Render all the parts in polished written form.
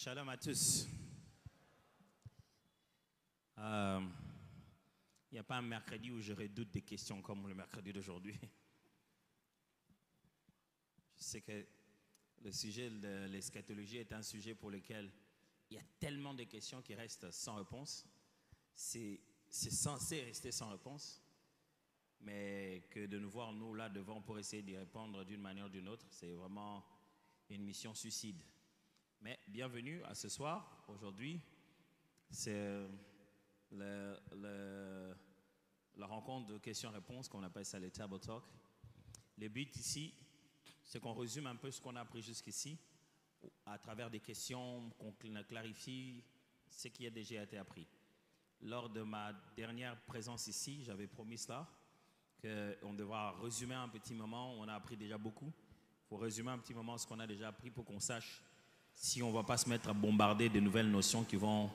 Shalom à tous. Il n'y a pas un mercredi où je redoute des questions comme le mercredi d'aujourd'hui. Je sais que le sujet de l'eschatologie est un sujet pour lequel il y a tellement de questions qui restent sans réponse. C'est censé rester sans réponse, mais que de nous voir nous là devant pour essayer d'y répondre d'une manière ou d'une autre, c'est vraiment une mission suicide. Mais bienvenue à ce soir. Aujourd'hui, c'est la rencontre de questions-réponses qu'on appelle ça les table talk. Le but ici, c'est qu'on résume un peu ce qu'on a appris jusqu'ici à travers des questions, qu'on clarifie ce qui a déjà été appris. Lors de ma dernière présence ici, j'avais promis cela, qu'on devra résumer un petit moment. On a appris déjà beaucoup. Il faut résumer un petit moment ce qu'on a déjà appris pour qu'on sache si on ne va pas se mettre à bombarder de nouvelles notions qui vont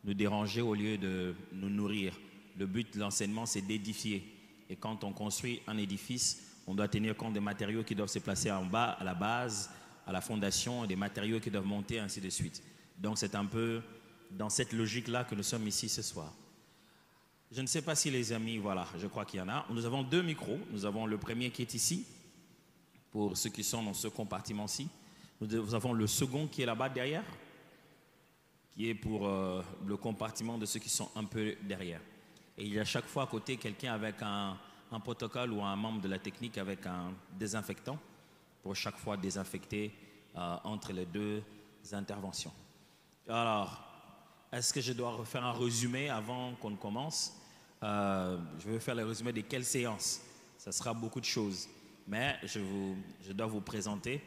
nous déranger au lieu de nous nourrir. Le but de l'enseignement, c'est d'édifier. Et quand on construit un édifice, on doit tenir compte des matériaux qui doivent se placer en bas, à la base, à la fondation, et des matériaux qui doivent monter, ainsi de suite. Donc c'est un peu dans cette logique-là que nous sommes ici ce soir. Je ne sais pas si les amis, voilà, je crois qu'il y en a. Nous avons deux micros. Nous avons le premier qui est ici, pour ceux qui sont dans ce compartiment-ci. Nous avons le second qui est là-bas derrière, qui est pour le compartiment de ceux qui sont un peu derrière. Et il y a à chaque fois à côté quelqu'un avec un protocole ou un membre de la technique avec un désinfectant pour chaque fois désinfecter entre les deux interventions. Alors, est-ce que je dois refaire un résumé avant qu'on ne commence? Je vais faire le résumé de quelle séance. Ça sera beaucoup de choses. Mais je dois vous présenter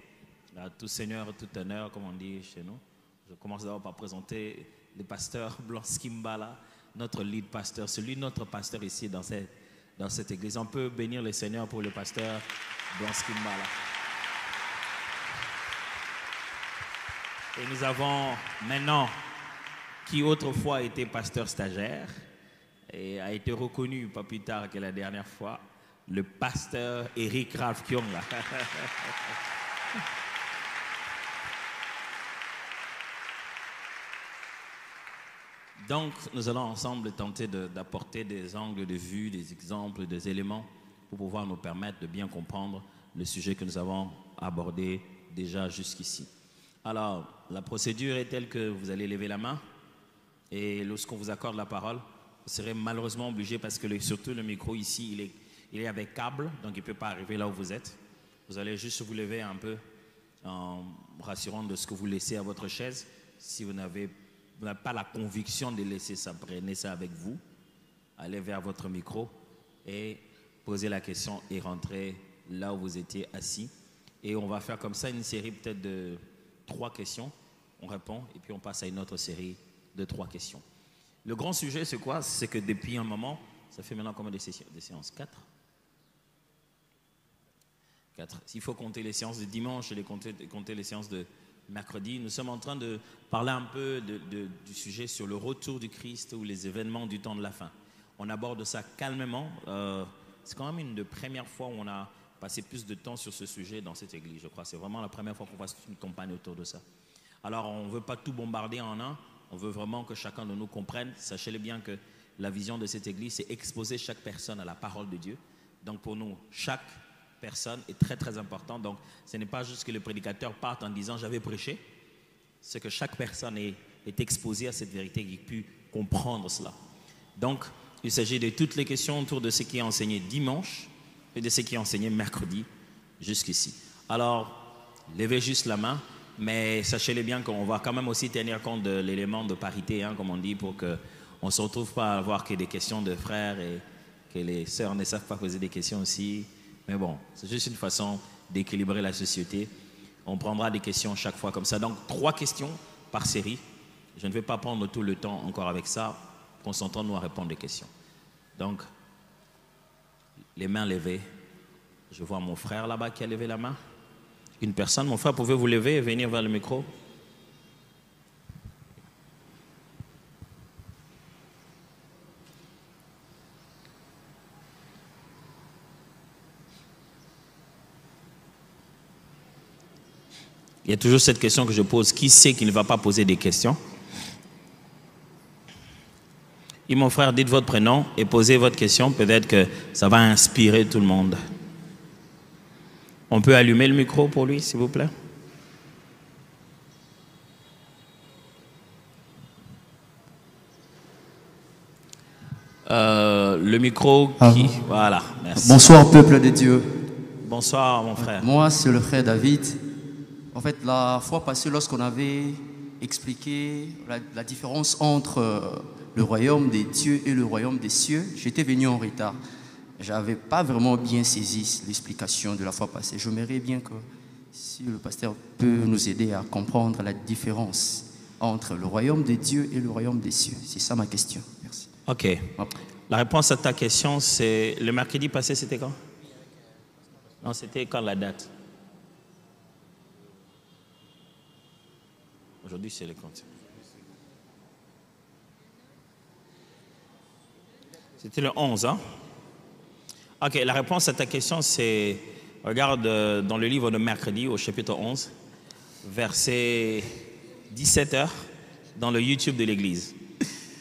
à tout seigneur, tout honneur, comme on dit chez nous. Je commence d'abord par présenter le pasteur Blanski Mbala, notre lead pasteur, notre pasteur ici dans cette église. On peut bénir le Seigneur pour le pasteur Blanski Mbala. Et nous avons maintenant, qui autrefois était pasteur stagiaire et a été reconnu pas plus tard que la dernière fois, le pasteur Eric Ralph Kyonga. Donc, nous allons ensemble tenter d'apporter des angles de vue, des exemples, des éléments pour pouvoir nous permettre de bien comprendre le sujet que nous avons abordé déjà jusqu'ici. Alors, la procédure est telle que vous allez lever la main et lorsqu'on vous accorde la parole, vous serez malheureusement obligé parce que surtout le micro ici, il est avec câble, donc il ne peut pas arriver là où vous êtes. Vous allez juste vous lever un peu en rassurant de ce que vous laissez à votre chaise. Si vous n'avez pas la conviction de laisser ça, prenez ça avec vous. Allez vers votre micro et posez la question et rentrez là où vous étiez assis. Et on va faire comme ça une série peut-être de 3 questions. On répond et puis on passe à une autre série de 3 questions. Le grand sujet, c'est quoi? C'est que depuis un moment, ça fait maintenant combien de séances? 4? S'il faut compter les séances de dimanche et compter les séances de mercredi, nous sommes en train de parler un peu du sujet sur le retour du Christ ou les événements du temps de la fin. On aborde ça calmement. C'est quand même une des premières fois où on a passé plus de temps sur ce sujet dans cette église, je crois. C'est vraiment la première fois qu'on fasse une campagne autour de ça. Alors, on ne veut pas tout bombarder en un. On veut vraiment que chacun de nous comprenne. Sachez-le bien que la vision de cette église, c'est exposer chaque personne à la parole de Dieu. Donc, pour nous, chaque personne est très très important. Donc ce n'est pas juste que le prédicateur parte en disant j'avais prêché, c'est que chaque personne est exposée à cette vérité et pu comprendre cela. Donc il s'agit de toutes les questions autour de ce qui est enseigné dimanche et de ce qui est enseigné mercredi jusqu'ici. Alors levez juste la main, mais sachez-le bien qu'on va quand même aussi tenir compte de l'élément de parité, comme on dit, pour qu'on ne se retrouve pas à avoir que des questions de frères et que les sœurs ne savent pas poser des questions aussi. Mais bon, c'est juste une façon d'équilibrer la société. On prendra des questions chaque fois comme ça. Donc, 3 questions par série. Je ne vais pas prendre tout le temps encore avec ça. Concentrons-nous à répondre des questions. Donc, les mains levées. Je vois mon frère là-bas qui a levé la main. Une personne. Mon frère, pouvez-vous lever et venir vers le micro? Il y a toujours cette question que je pose. Qui sait qu'il ne va pas poser des questions? Et mon frère, dites votre prénom et posez votre question. Peut-être que ça va inspirer tout le monde. On peut allumer le micro pour lui, s'il vous plaît? Le micro qui... Voilà, merci. Bonsoir, peuple de Dieu. Bonsoir, mon frère. Moi, c'est le frère David. En fait, la fois passée, lorsqu'on avait expliqué la différence entre le royaume des dieux et le royaume des cieux, j'étais venu en retard. Je n'avais pas vraiment bien saisi l'explication de la fois passée. J'aimerais bien que si le pasteur peut nous aider à comprendre la différence entre le royaume des dieux et le royaume des cieux. C'est ça ma question. Merci. Ok. La réponse à ta question, c'est le mercredi passé, c'était quand? Non, c'était quand la date? Aujourd'hui, c'est le compte. C'était le 11, hein? Ok, la réponse à ta question, c'est... Regarde dans le livre de mercredi, au chapitre 11, verset 17h, dans le YouTube de l'église.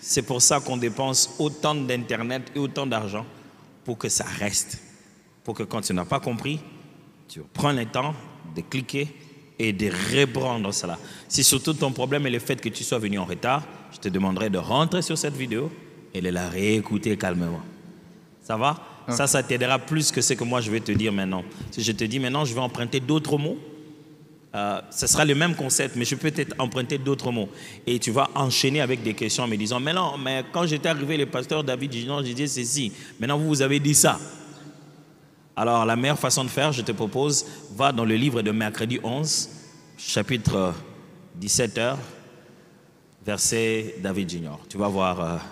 C'est pour ça qu'on dépense autant d'Internet et autant d'argent pour que ça reste. Pour que quand tu n'as pas compris, tu prends le temps de cliquer et de reprendre cela. Si surtout ton problème est le fait que tu sois venu en retard, je te demanderai de rentrer sur cette vidéo et de la réécouter calmement. Ça va? Okay. Ça t'aidera plus que ce que moi je vais te dire maintenant. Si je te dis maintenant, je vais emprunter d'autres mots, ce sera le même concept, mais je peux peut-être emprunter d'autres mots. Et tu vas enchaîner avec des questions en me disant, mais non, mais quand j'étais arrivé, le pasteur David Junior, je disais ceci. Maintenant, vous avez dit ça. Alors, la meilleure façon de faire, je te propose, va dans le livre de mercredi 11, chapitre 17h, verset David Junior. Tu vas voir.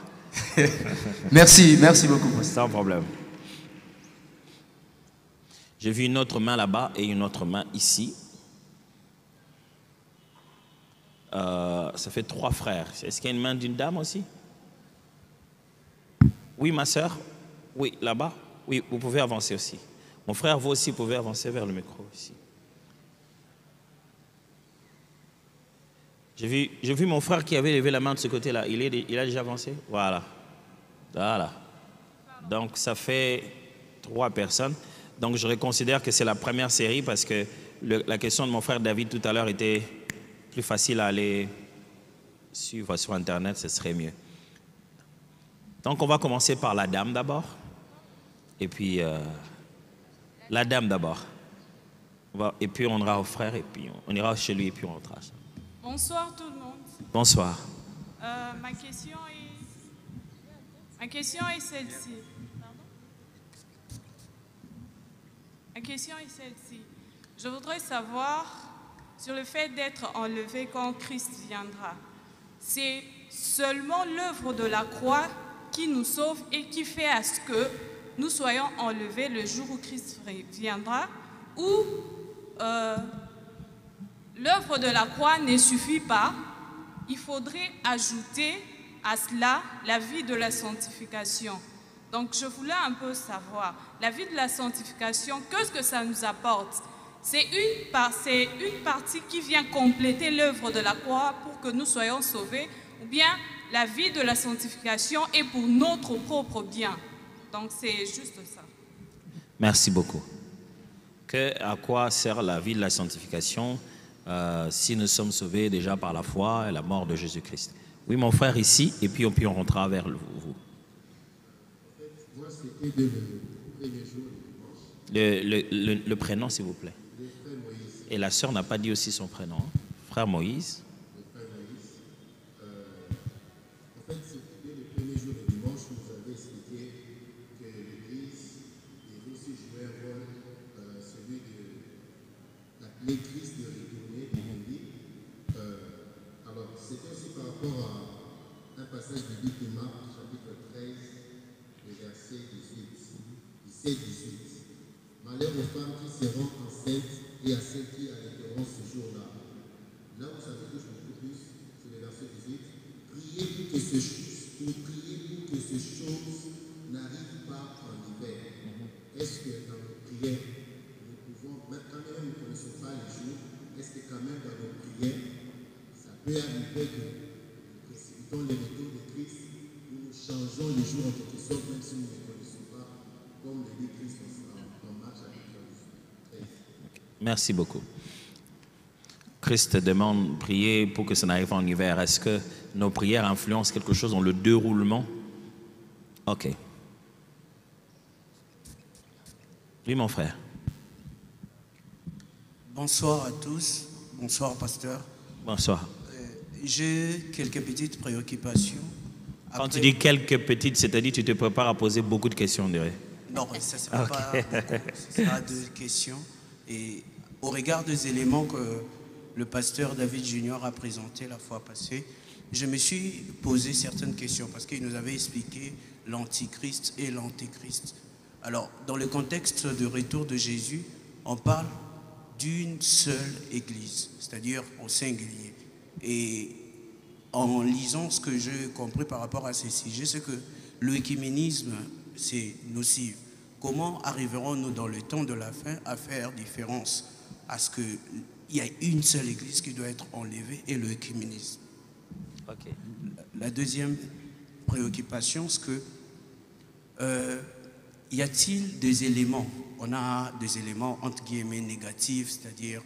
Merci beaucoup. Sans problème. J'ai vu une autre main là-bas et une autre main ici. Ça fait 3 frères. Est-ce qu'il y a une main d'une dame aussi? Oui, ma soeur? Oui, là-bas? Oui, vous pouvez avancer aussi. Mon frère, vous aussi pouvez avancer vers le micro ici. J'ai vu mon frère qui avait levé la main de ce côté-là. Il a déjà avancé? Voilà. Voilà. Donc, ça fait 3 personnes. Donc, je considère que c'est la première série parce que la question de mon frère David tout à l'heure était plus facile à aller suivre sur Internet, ce serait mieux. Donc, on va commencer par la dame d'abord. Et puis, la dame d'abord. Et puis, on ira au frère, et puis on ira chez lui, et puis on rentrera. Bonsoir tout le monde. Bonsoir. Ma question est celle-ci. Ma question est celle-ci. Je voudrais savoir sur le fait d'être enlevé quand Christ viendra. C'est seulement l'œuvre de la croix qui nous sauve et qui fait à ce que nous soyons enlevés le jour où Christ viendra, ou l'œuvre de la croix ne suffit pas. Il faudrait ajouter à cela la vie de la sanctification. Donc je voulais un peu savoir, la vie de la sanctification, qu'est-ce que ça nous apporte? C'est une partie qui vient compléter l'œuvre de la croix pour que nous soyons sauvés, ou bien la vie de la sanctification est pour notre propre bien. Donc c'est juste ça. Merci beaucoup. À quoi sert la vie de la sanctification si nous sommes sauvés déjà par la foi et la mort de Jésus-Christ? Oui, mon frère ici, et puis on rentrera vers vous. Moi, c'était le prénom, s'il vous plaît. Et la sœur n'a pas dit aussi son prénom. Frère Moïse. Le frère Moïse. En fait, c'était le premier jour de dimanche où vous avez expliqué que l'Église devait aussi jouer un rôle, celui d'appeler Christ de retourner pour lui. Alors, c'était aussi par rapport à un passage biblique de Marc, chapitre 13, le verset 17-18. Malheur aux femmes qui seront enceintes et à celles qui allaiteront ce jour-là. Là où ça me touche beaucoup plus, c'est le verset 18. Priez pour que ces choses n'arrivent pas en hiver. Est-ce que dans nos prières, nous pouvons, même quand nous ne connaissons pas les jours, est-ce que quand même dans nos prières, ça peut arriver que nous précipitons le retour de Christ, nous changeons le jour en quelque sorte, même si nous ne connaissons pas, comme le dit Christ dans Marc chapitre 13. Merci beaucoup. Christ te demande de prier pour que ça n'arrive pas en hiver. Est-ce que nos prières influencent quelque chose dans le déroulement? Ok. Oui, mon frère. Bonsoir à tous. Bonsoir, pasteur. Bonsoir. J'ai quelques petites préoccupations. Quand tu dis quelques petites, c'est-à-dire que tu te prépares à poser beaucoup de questions, on dirait. Non, ça ne sera pas beaucoup. Ce sera 2 questions. Et au regard des éléments que le pasteur David Junior a présentés la fois passée, je me suis posé certaines questions parce qu'il nous avait expliqué l'antichrist et l'antéchrist. Alors, dans le contexte du retour de Jésus, on parle d'une seule église, c'est-à-dire au singulier. Et en lisant ce que j'ai compris par rapport à ces sujets, c'est que l'œcuménisme, c'est nocif. Comment arriverons-nous dans le temps de la fin à faire différence à ce qu'il y a une seule église qui doit être enlevée et l'œcuménisme? Ok. La deuxième préoccupation, c'est que y a-t-il des éléments? On a des éléments entre guillemets négatifs, c'est-à-dire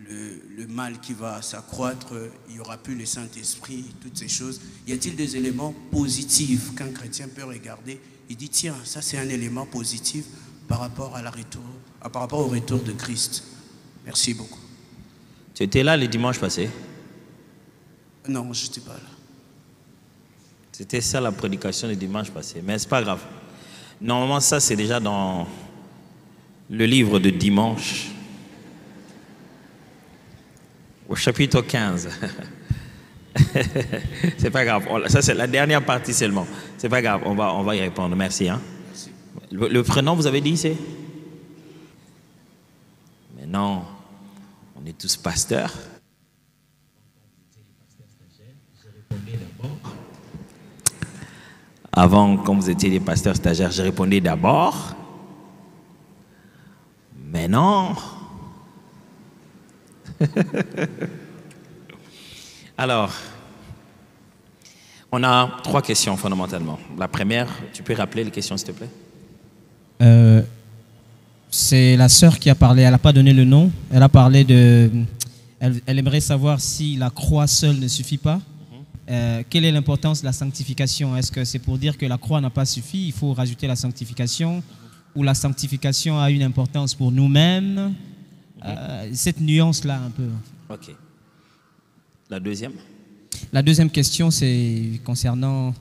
le mal qui va s'accroître, il n'y aura plus le Saint-Esprit, toutes ces choses. Y a-t-il des éléments positifs qu'un chrétien peut regarder? Il dit, tiens, ça c'est un élément positif par rapport au retour de Christ. Merci beaucoup. Tu étais là le dimanche passé? Non, je n'étais pas là. C'était ça la prédication du dimanche passé, mais c'est pas grave. Normalement, ça c'est déjà dans le livre de dimanche, au chapitre 15. C'est pas grave. Ça c'est la dernière partie seulement. C'est pas grave. On va y répondre. Merci. Hein. Merci. Le prénom, vous avez dit c'est? Mais non, on est tous pasteurs. Avant, quand vous étiez des pasteurs stagiaires, je répondais d'abord. Mais non. Alors, on a 3 questions fondamentalement. La première, tu peux rappeler les questions s'il te plaît? C'est la sœur qui a parlé, elle n'a pas donné le nom. Elle a parlé de... Elle aimerait savoir si la croix seule ne suffit pas. Quelle est l'importance de la sanctification? Est-ce que c'est pour dire que la croix n'a pas suffi, il faut rajouter la sanctification? Ou la sanctification a une importance pour nous-mêmes? Cette nuance-là un peu. Ok. La deuxième? La deuxième question, c'est concernant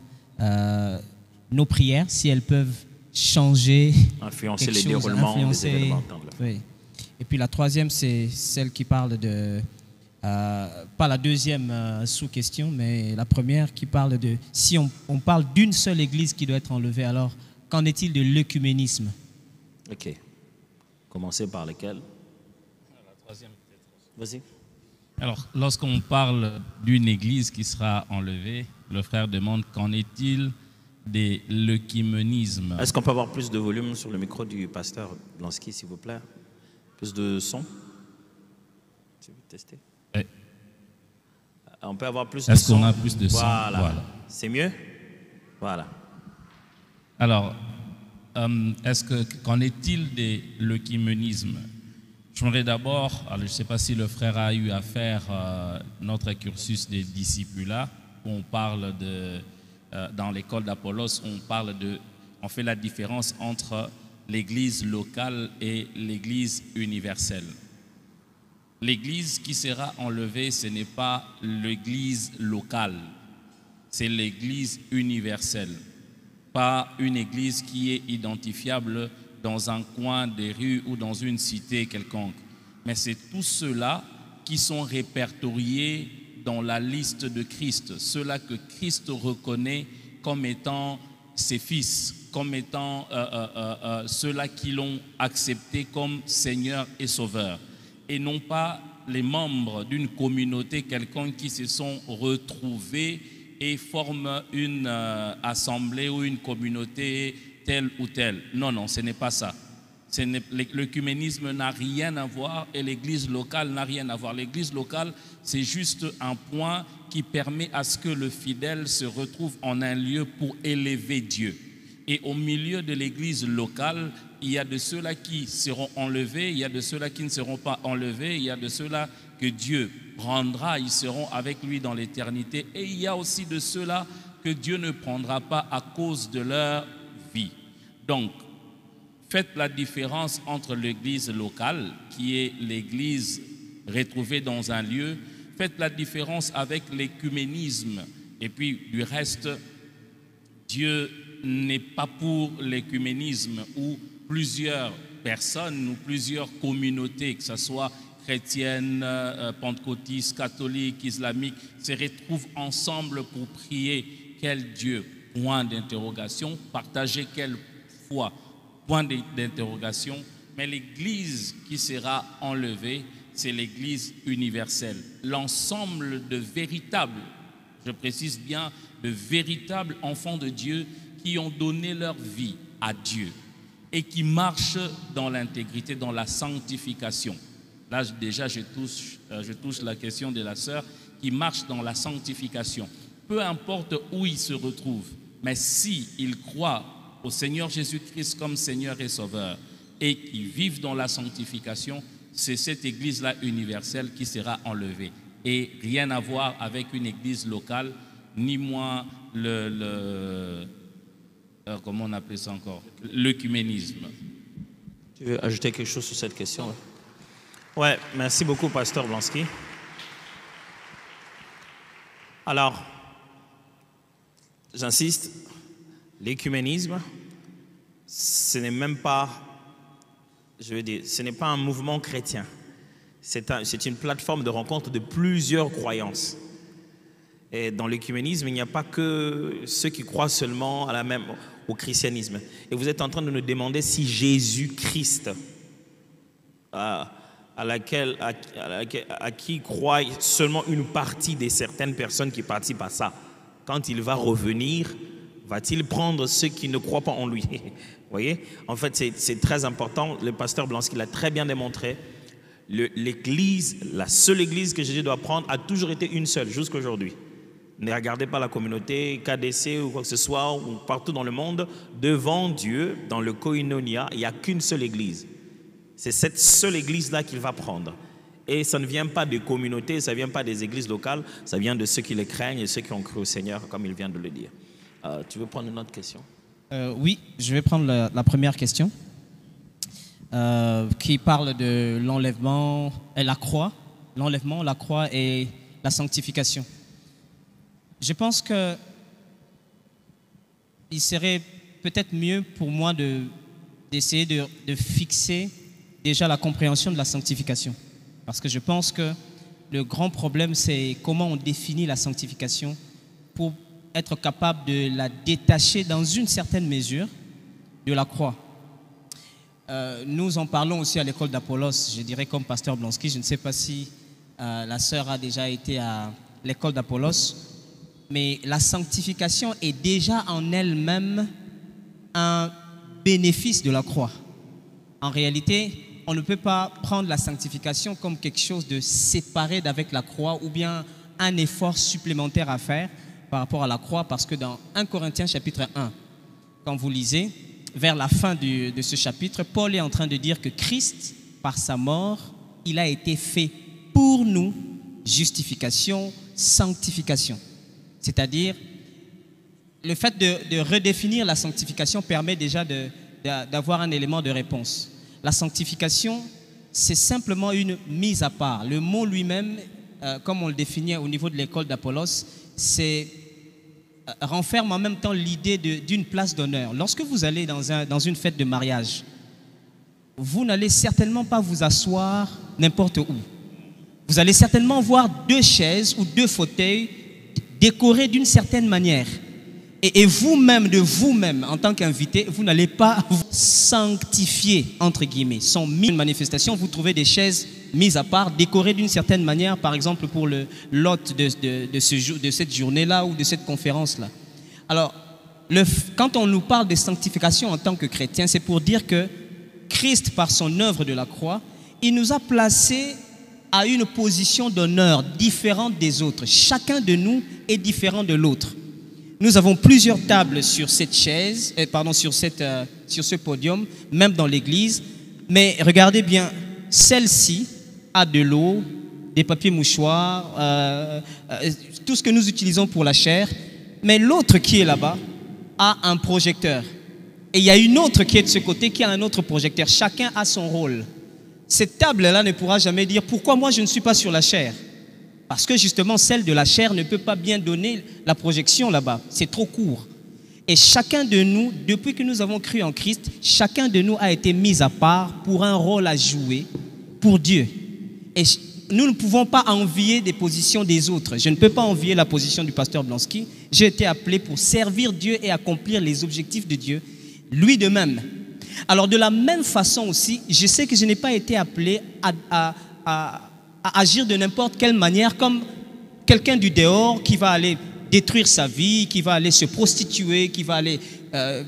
nos prières, si elles peuvent changer, influencer les déroulements des événements. Oui. Et puis la troisième, c'est celle qui parle de... pas la deuxième sous-question, mais la première qui parle de... Si on parle d'une seule église qui doit être enlevée, alors qu'en est-il de l'œcuménisme? Ok. Commencer par lequel? La troisième peut-être. Vas-y. Alors, lorsqu'on parle d'une église qui sera enlevée, le frère demande qu'en est-il de l'œcuménisme? Est-ce qu'on peut avoir plus de volume sur le micro du pasteur Blansky, s'il vous plaît? Plus de son? Tu veux tester? Oui. On peut avoir plus de son? Est-ce qu'on a plus de son? Voilà. C'est mieux? Voilà. Alors, qu'en est-il de l'œcuménisme? J'aimerais d'abord, je ne sais pas si le frère a eu à faire notre cursus des discipulats, où on parle dans l'école d'Apollos, on fait la différence entre l'église locale et l'église universelle. L'église qui sera enlevée, ce n'est pas l'église locale, c'est l'église universelle. Pas une église qui est identifiable dans un coin des rues ou dans une cité quelconque. Mais c'est tous ceux-là qui sont répertoriés dans la liste de Christ, ceux-là que Christ reconnaît comme étant ses fils, comme étant ceux-là qui l'ont accepté comme Seigneur et Sauveur, et non pas les membres d'une communauté quelconque qui se sont retrouvés et forment une assemblée ou une communauté telle ou telle. Non, ce n'est pas ça. L'œcuménisme n'a rien à voir et l'église locale n'a rien à voir. L'église locale, c'est juste un point qui permet à ce que le fidèle se retrouve en un lieu pour élever Dieu. Et au milieu de l'église locale, il y a de ceux-là qui seront enlevés, il y a de ceux-là qui ne seront pas enlevés, il y a de ceux-là que Dieu prendra, ils seront avec lui dans l'éternité. Et il y a aussi de ceux-là que Dieu ne prendra pas à cause de leur vie. Donc, faites la différence entre l'église locale, qui est l'église retrouvée dans un lieu, faites la différence avec l'écuménisme. Et puis, du reste, Dieu n'est pas pour l'écuménisme où plusieurs personnes ou plusieurs communautés, que ce soit chrétiennes, pentecôtistes, catholiques, islamiques, se retrouvent ensemble pour prier quel Dieu, point d'interrogation, partager quelle foi, point d'interrogation. Mais l'église qui sera enlevée, c'est l'église universelle. L'ensemble de véritables, je précise bien, de véritables enfants de Dieu qui ont donné leur vie à Dieu et qui marchent dans l'intégrité, dans la sanctification. Là, déjà, je touche la question de la sœur qui marche dans la sanctification. Peu importe où il se retrouve, mais s'il croit au Seigneur Jésus-Christ comme Seigneur et Sauveur et qui vivent dans la sanctification, c'est cette église-là universelle qui sera enlevée. Et rien à voir avec une église locale, ni moins comment on appelle ça encore? L'œcuménisme. Tu veux ajouter quelque chose sur cette question? Ouais, merci beaucoup, Pasteur Blanski. Alors, j'insiste, l'écuménisme, ce n'est même pas, je veux dire, ce n'est pas un mouvement chrétien. C'est une plateforme de rencontre de plusieurs croyances. Et dans l'écuménisme, il n'y a pas que ceux qui croient seulement au christianisme. Et vous êtes en train de nous demander si Jésus-Christ, à qui croit seulement une partie de certaines personnes qui participent à ça, quand il va revenir, va-t-il prendre ceux qui ne croient pas en lui? Vous voyez? En fait, c'est très important. Le pasteur Blanski l'a très bien démontré. L'église, la seule église que Jésus doit prendre a toujours été une seule, jusqu'à aujourd'hui. Ne regardez pas la communauté, KDC ou quoi que ce soit, ou partout dans le monde. Devant Dieu, dans le koinonia, il n'y a qu'une seule église. C'est cette seule église-là qu'il va prendre. Et ça ne vient pas des communautés, ça ne vient pas des églises locales, ça vient de ceux qui les craignent et ceux qui ont cru au Seigneur, comme il vient de le dire. Tu veux prendre une autre question? Oui, je vais prendre la première question, qui parle de l'enlèvement et la croix. L'enlèvement, la croix et la sanctification. Je pense qu'il serait peut-être mieux pour moi d'essayer de fixer déjà la compréhension de la sanctification. Parce que je pense que le grand problème, c'est comment on définit la sanctification pour être capable de la détacher dans une certaine mesure de la croix. Nous en parlons aussi à l'école d'Apollos, je dirais comme pasteur Blanski. Je ne sais pas si la sœur a déjà été à l'école d'Apollos, mais la sanctification est déjà en elle-même un bénéfice de la croix. En réalité, on ne peut pas prendre la sanctification comme quelque chose de séparé d'avec la croix ou bien un effort supplémentaire à faire par rapport à la croix, parce que dans 1 Corinthiens chapitre 1, quand vous lisez, vers la fin de ce chapitre, Paul est en train de dire que Christ, par sa mort, il a été fait pour nous justification, sanctification. C'est-à-dire, le fait de redéfinir la sanctification permet déjà d'avoir un élément de réponse. La sanctification, c'est simplement une mise à part. Le mot lui-même, comme on le définit au niveau de l'école d'Apollos, renferme en même temps l'idée d'une place d'honneur. Lorsque vous allez dans une fête de mariage, vous n'allez certainement pas vous asseoir n'importe où. Vous allez certainement voir 2 chaises ou 2 fauteuils décorés d'une certaine manière. Et vous-même, de vous-même, en tant qu'invité, vous n'allez pas vous sanctifier, entre guillemets. Sans mille manifestations, vous trouvez des chaises mises à part, décorées d'une certaine manière, par exemple pour l'hôte de cette journée-là ou de cette conférence-là. Alors, quand on nous parle de sanctification en tant que chrétien, c'est pour dire que Christ, par son œuvre de la croix, il nous a placés à une position d'honneur différente des autres. Chacun de nous est différent de l'autre. Nous avons plusieurs tables sur cette chaise, sur ce podium, même dans l'église. Mais regardez bien, celle-ci a de l'eau, des papiers mouchoirs, tout ce que nous utilisons pour la chair. Mais l'autre qui est là-bas a un projecteur. Et il y a une autre qui est de ce côté qui a un autre projecteur. Chacun a son rôle. Cette table-là ne pourra jamais dire pourquoi moi je ne suis pas sur la chair. Parce que justement celle de la chair ne peut pas bien donner la projection là-bas. C'est trop court. Et chacun de nous, depuis que nous avons cru en Christ, chacun de nous a été mis à part pour un rôle à jouer pour Dieu. Et nous ne pouvons pas envier des positions des autres. Je ne peux pas envier la position du pasteur Blanski. J'ai été appelé pour servir Dieu et accomplir les objectifs de Dieu. Lui de même. Alors de la même façon aussi, je sais que je n'ai pas été appelé à agir de n'importe quelle manière comme quelqu'un du dehors qui va aller détruire sa vie, qui va aller se prostituer, qui va aller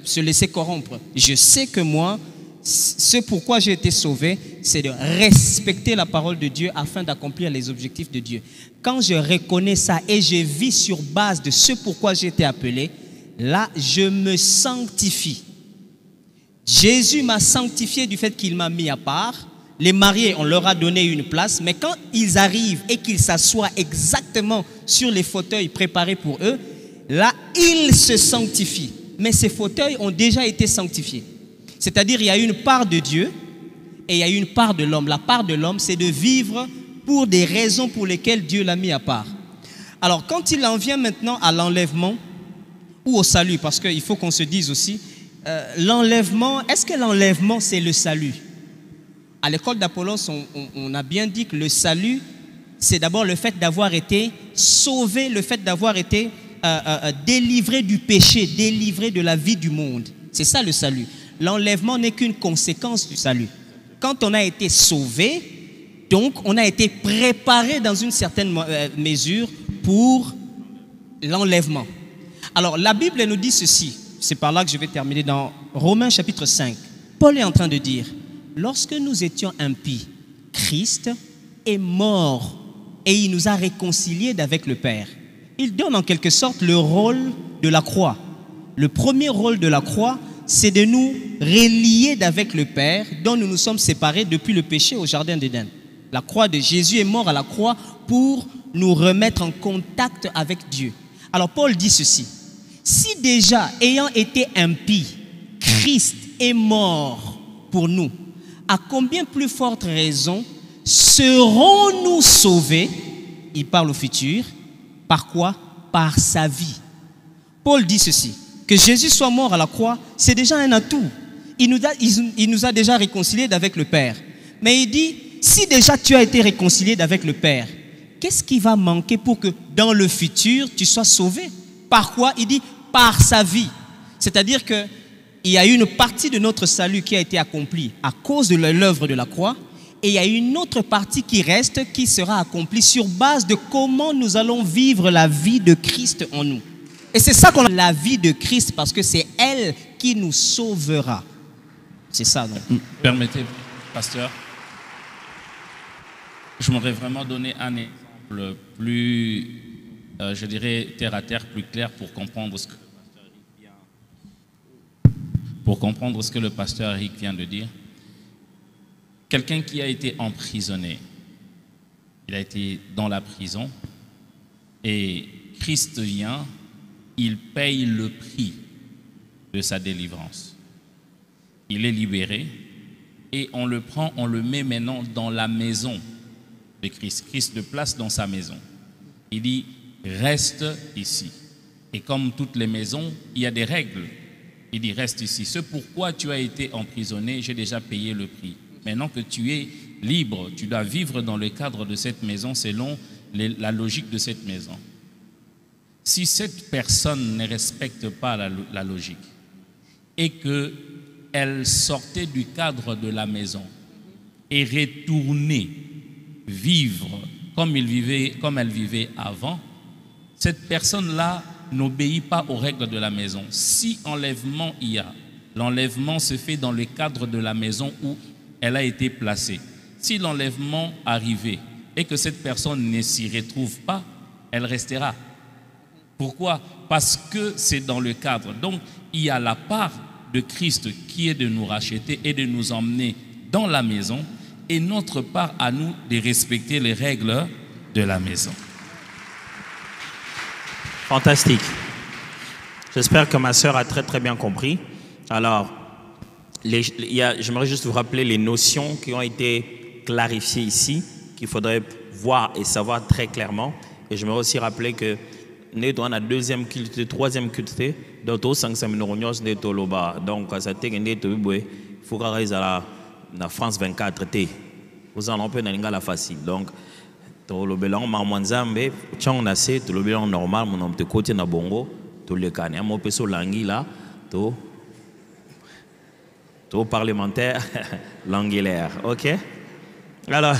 se laisser corrompre. Je sais que moi, ce pourquoi j'ai été sauvé, c'est de respecter la parole de Dieu afin d'accomplir les objectifs de Dieu. Quand je reconnais ça et je vis sur base de ce pourquoi j'ai été appelé, là, je me sanctifie. Jésus m'a sanctifié du fait qu'il m'a mis à part. Les mariés, on leur a donné une place, mais quand ils arrivent et qu'ils s'assoient exactement sur les fauteuils préparés pour eux, là, ils se sanctifient. Mais ces fauteuils ont déjà été sanctifiés. C'est-à-dire, il y a une part de Dieu et il y a une part de l'homme. La part de l'homme, c'est de vivre pour des raisons pour lesquelles Dieu l'a mis à part. Alors, quand il en vient maintenant à l'enlèvement ou au salut, parce qu'il faut qu'on se dise aussi, l'enlèvement, est-ce que l'enlèvement, c'est le salut? À l'école d'Apollos, on a bien dit que le salut, c'est d'abord le fait d'avoir été sauvé, le fait d'avoir été délivré du péché, délivré de la vie du monde. C'est ça le salut. L'enlèvement n'est qu'une conséquence du salut. Quand on a été sauvé, donc on a été préparé dans une certaine mesure pour l'enlèvement. Alors la Bible nous dit ceci, c'est par là que je vais terminer dans Romains chapitre 5. Paul est en train de dire, lorsque nous étions impies, Christ est mort et il nous a réconciliés avec le Père. Il donne en quelque sorte le rôle de la croix. Le premier rôle de la croix, c'est de nous relier avec le Père dont nous nous sommes séparés depuis le péché au jardin d'Éden. La croix de Jésus est mort à la croix pour nous remettre en contact avec Dieu. Alors Paul dit ceci, si déjà ayant été impie, Christ est mort pour nous, à combien plus forte raison serons-nous sauvés? Il parle au futur. Par quoi? Par sa vie. Paul dit ceci, que Jésus soit mort à la croix, c'est déjà un atout. Il nous a déjà réconciliés avec le Père. Mais il dit, si déjà tu as été réconcilié avec le Père, qu'est-ce qui va manquer pour que dans le futur tu sois sauvé? Par quoi? Il dit, par sa vie. C'est-à-dire que il y a une partie de notre salut qui a été accomplie à cause de l'œuvre de la croix et il y a une autre partie qui reste, qui sera accomplie sur base de comment nous allons vivre la vie de Christ en nous. Et c'est ça qu'on a, la vie de Christ, parce que c'est elle qui nous sauvera. C'est ça, donc. Permettez, pasteur, je m'aurais vraiment donné un exemple plus, je dirais, terre à terre, plus clair pour comprendre ce que le pasteur Eric vient de dire. Quelqu'un qui a été emprisonné, il a été dans la prison et Christ vient, il paye le prix de sa délivrance. Il est libéré et on le prend, on le met maintenant dans la maison de Christ. Christ le place dans sa maison. Il dit, reste ici. Et comme toutes les maisons, il y a des règles. Il dit, reste ici. Ce pourquoi tu as été emprisonné, j'ai déjà payé le prix. Maintenant que tu es libre, tu dois vivre dans le cadre de cette maison selon la logique de cette maison. Si cette personne ne respecte pas la logique et qu'elle sortait du cadre de la maison et retournait vivre comme elle vivait avant, cette personne-là n'obéit pas aux règles de la maison. Si enlèvement il y a, l'enlèvement se fait dans le cadre de la maison où elle a été placée. Si l'enlèvement arrivait et que cette personne ne s'y retrouve pas, elle restera. Pourquoi? Parce que c'est dans le cadre. Donc, il y a la part de Christ qui est de nous racheter et de nous emmener dans la maison, et notre part à nous de respecter les règles de la maison. Fantastique. J'espère que ma sœur a très bien compris. Alors, j'aimerais juste vous rappeler les notions qui ont été clarifiées ici, qu'il faudrait voir et savoir très clairement. Et j'aimerais aussi rappeler que nous sommes dans la deuxième culte, troisième culte, donc au 5 minutes de Toloba. Donc, ça t'est qu'il faut que la France 24 t. Vous en avez un peu facile. Donc, Tolobelang Marmanzambe, Tchang Nase, Tolobelang normal, mon homme de côté na bongo, Tolekane. Un mot peso langi là, to parlementaire, languilaire. Ok? Alors,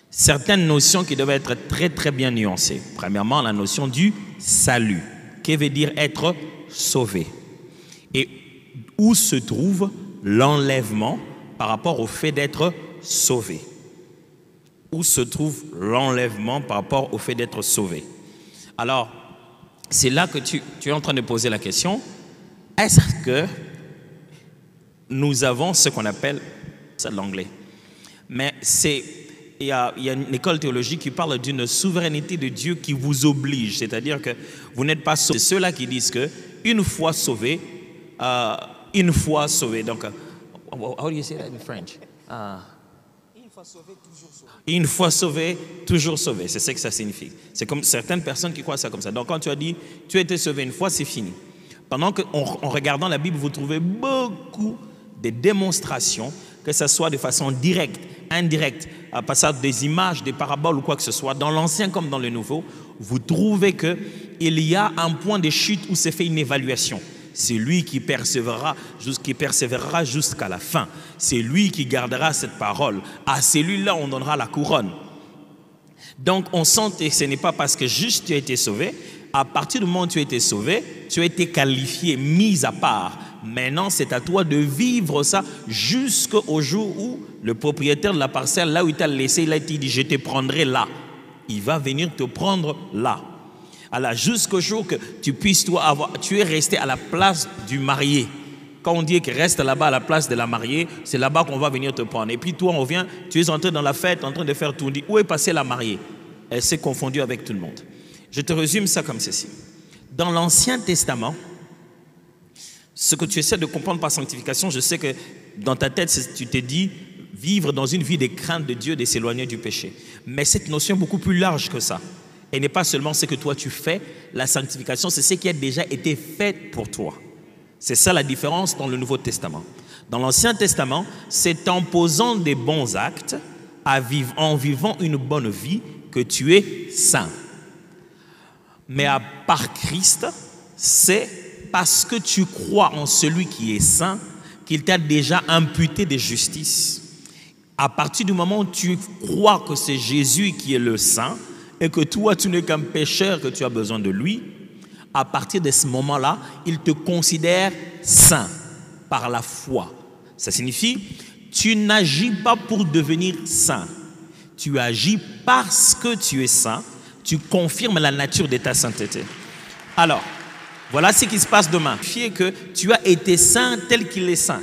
certaines notions qui doivent être très bien nuancées. Premièrement, la notion du salut, qui veut dire être sauvé. Et où se trouve l'enlèvement par rapport au fait d'être sauvé? Où se trouve l'enlèvement par rapport au fait d'être sauvé? Alors, c'est là que tu es en train de poser la question, est-ce que nous avons ce qu'on appelle, c'est l'anglais, mais il y a une école théologique qui parle d'une souveraineté de Dieu qui vous oblige, c'est-à-dire que vous n'êtes pas sauvé. C'est ceux-là qui disent que une fois sauvé, donc, how do you say that in French? Une fois sauvé, toujours sauvé. Une fois sauvé, toujours sauvé. C'est ce que ça signifie. C'est comme certaines personnes qui croient ça comme ça. Donc quand tu as dit, tu as été sauvé une fois, c'est fini. Pendant qu'en regardant la Bible, vous trouvez beaucoup de démonstrations, que ce soit de façon directe, indirecte, à partir des images, des paraboles ou quoi que ce soit, dans l'Ancien comme dans le Nouveau, vous trouvez qu'il y a un point de chute où s'est fait une évaluation. C'est lui qui persévérera jusqu'à la fin. C'est lui qui gardera cette parole. À celui-là, on donnera la couronne. Donc, on sent que ce n'est pas parce que juste tu as été sauvé. À partir du moment où tu as été sauvé, tu as été qualifié, mis à part. Maintenant, c'est à toi de vivre ça jusqu'au jour où le propriétaire de la parcelle, là où il t'a laissé, il a dit, je te prendrai là. Il va venir te prendre là. Alors, jusqu'au jour que tu puisses, tu es resté à la place du marié. Quand on dit qu'il reste là-bas à la place de la mariée, c'est là-bas qu'on va venir te prendre. Et puis toi, on vient, tu es entré dans la fête, en train de faire tout. On dit, où est passée la mariée? Elle s'est confondue avec tout le monde. Je te résume ça comme ceci. Dans l'Ancien Testament, ce que tu essaies de comprendre par sanctification, je sais que dans ta tête, tu t'es dit, vivre dans une vie de crainte de Dieu, de s'éloigner du péché. Mais cette notion est beaucoup plus large que ça. Et n'est pas seulement ce que toi tu fais, la sanctification, c'est ce qui a déjà été fait pour toi. C'est ça la différence dans le Nouveau Testament. Dans l'Ancien Testament, c'est en posant des bons actes, en vivant une bonne vie, que tu es saint. Mais à part Christ, c'est parce que tu crois en celui qui est saint qu'il t'a déjà imputé de justice. À partir du moment où tu crois que c'est Jésus qui est le saint, et que toi, tu n'es qu'un pécheur, que tu as besoin de lui, à partir de ce moment-là, il te considère saint par la foi. Ça signifie, tu n'agis pas pour devenir saint. Tu agis parce que tu es saint. Tu confirmes la nature de ta sainteté. Alors, voilà ce qui se passe demain. Fier que tu as été saint tel qu'il est saint.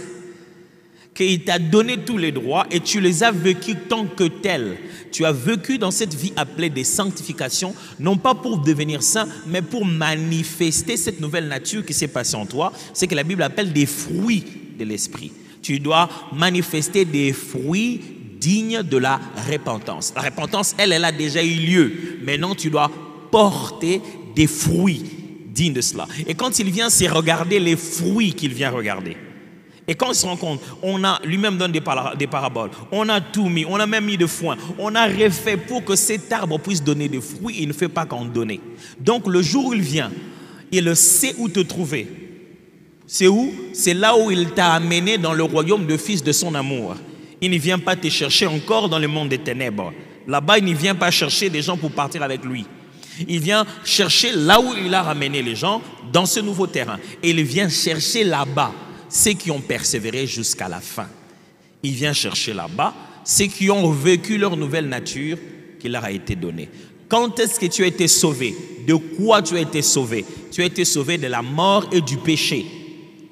Qu'il t'a donné tous les droits et tu les as vécus tant que tels. Tu as vécu dans cette vie appelée des sanctifications, non pas pour devenir saint, mais pour manifester cette nouvelle nature qui s'est passée en toi. C'est que la Bible appelle des fruits de l'esprit. Tu dois manifester des fruits dignes de la repentance. La repentance, elle a déjà eu lieu. Maintenant, tu dois porter des fruits dignes de cela. Et quand il vient, c'est regarder les fruits qu'il vient regarder. Et quand on se rend compte, lui-même donne des paraboles, on a tout mis, on a même mis de foin, on a refait pour que cet arbre puisse donner des fruits, il ne fait pas qu'en donner. Donc le jour où il vient, il sait où te trouver. C'est où? C'est là où il t'a amené dans le royaume de fils de son amour. Il ne vient pas te chercher encore dans le monde des ténèbres. Là-bas, il ne vient pas chercher des gens pour partir avec lui. Il vient chercher là où il a ramené les gens, dans ce nouveau terrain. Et il vient chercher là-bas ceux qui ont persévéré jusqu'à la fin. Il vient chercher là-bas ceux qui ont vécu leur nouvelle nature qui leur a été donnée. Quand est-ce que tu as été sauvé? De quoi tu as été sauvé? Tu as été sauvé de la mort et du péché.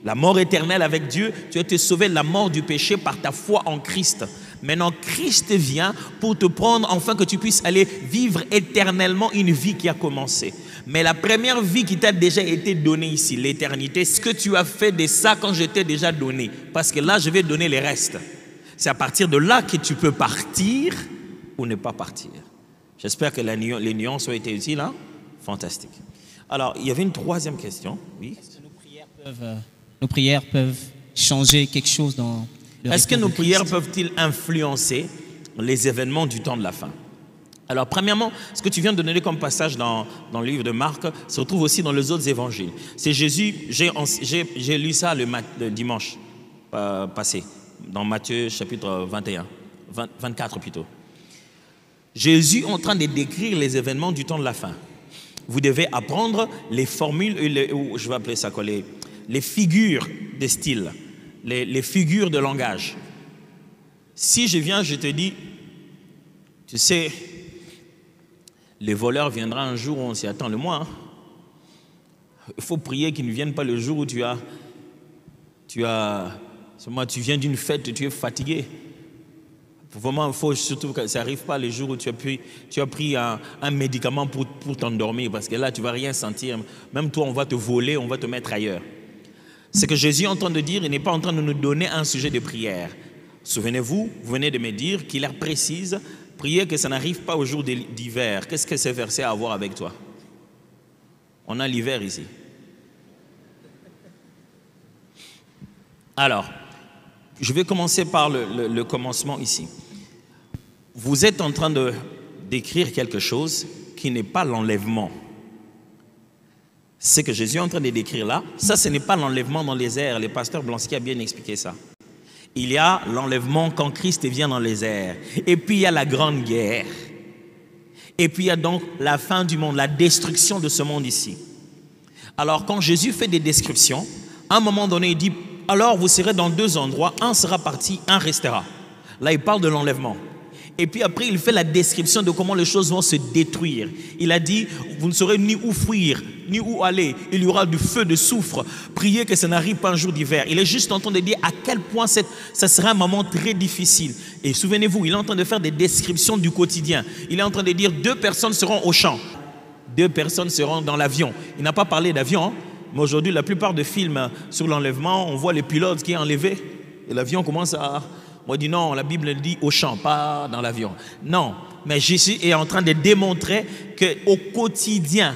La mort éternelle avec Dieu, tu as été sauvé de la mort du péché par ta foi en Christ. Maintenant, Christ vient pour te prendre afin que tu puisses aller vivre éternellement une vie qui a commencé. Mais la première vie qui t'a déjà été donnée ici, l'éternité, ce que tu as fait de ça quand je t'ai déjà donné. Parce que là, je vais donner les restes. C'est à partir de là que tu peux partir ou ne pas partir. J'espère que les nuances ont été utiles. Hein? Fantastique. Alors, il y avait une troisième question. Oui. Est-ce que nos prières peuvent changer quelque chose dans le Est-ce que retour nos de prières Christ? peuvent-ils influencer les événements du temps de la fin? Alors, premièrement, ce que tu viens de donner comme passage dans le livre de Marc se retrouve aussi dans les autres évangiles. C'est Jésus, j'ai lu ça le dimanche passé, dans Matthieu chapitre 24 plutôt. Jésus est en train de décrire les événements du temps de la fin. Vous devez apprendre les formules, je vais appeler ça quoi, les figures de style, les figures de langage. Si je viens, je te dis, tu sais, les voleurs viendront un jour où on s'y attend le moins. Hein. Il faut prier qu'ils ne viennent pas le jour où tu viens d'une fête, tu es fatigué. Vraiment, il faut surtout que ça n'arrive pas les jours où tu as pris un médicament pour t'endormir, parce que là, tu ne vas rien sentir. Même toi, on va te voler, on va te mettre ailleurs. Ce que Jésus est en train de dire, il n'est pas en train de nous donner un sujet de prière. Souvenez-vous, vous venez de me dire qu'il est précise, priez que ça n'arrive pas au jour d'hiver. Qu'est-ce que ce verset a à voir avec toi? On a l'hiver ici. Alors, je vais commencer par le commencement ici. Vous êtes en train de décrire quelque chose qui n'est pas l'enlèvement. Ce que Jésus est en train de décrire là, ça ce n'est pas l'enlèvement dans les airs. Le pasteur Blanski a bien expliqué ça. Il y a l'enlèvement quand Christ vient dans les airs. Et puis il y a la grande guerre. Et puis il y a donc la fin du monde, la destruction de ce monde ici. Alors quand Jésus fait des descriptions, à un moment donné il dit, alors vous serez dans deux endroits, un sera parti, un restera. Là il parle de l'enlèvement. Et puis après, il fait la description de comment les choses vont se détruire. Il a dit, vous ne saurez ni où fuir, ni où aller. Il y aura du feu, de soufre. Priez que ça n'arrive pas un jour d'hiver. Il est juste en train de dire à quel point ça sera un moment très difficile. Et souvenez-vous, il est en train de faire des descriptions du quotidien. Il est en train de dire, 2 personnes seront au champ. 2 personnes seront dans l'avion. Il n'a pas parlé d'avion, hein, mais aujourd'hui, la plupart des films sur l'enlèvement, on voit les pilotes qui sont enlevés. Et l'avion commence à... Moi, je dis non, la Bible dit au champ, pas dans l'avion. Non, mais Jésus est en train de démontrer qu'au quotidien,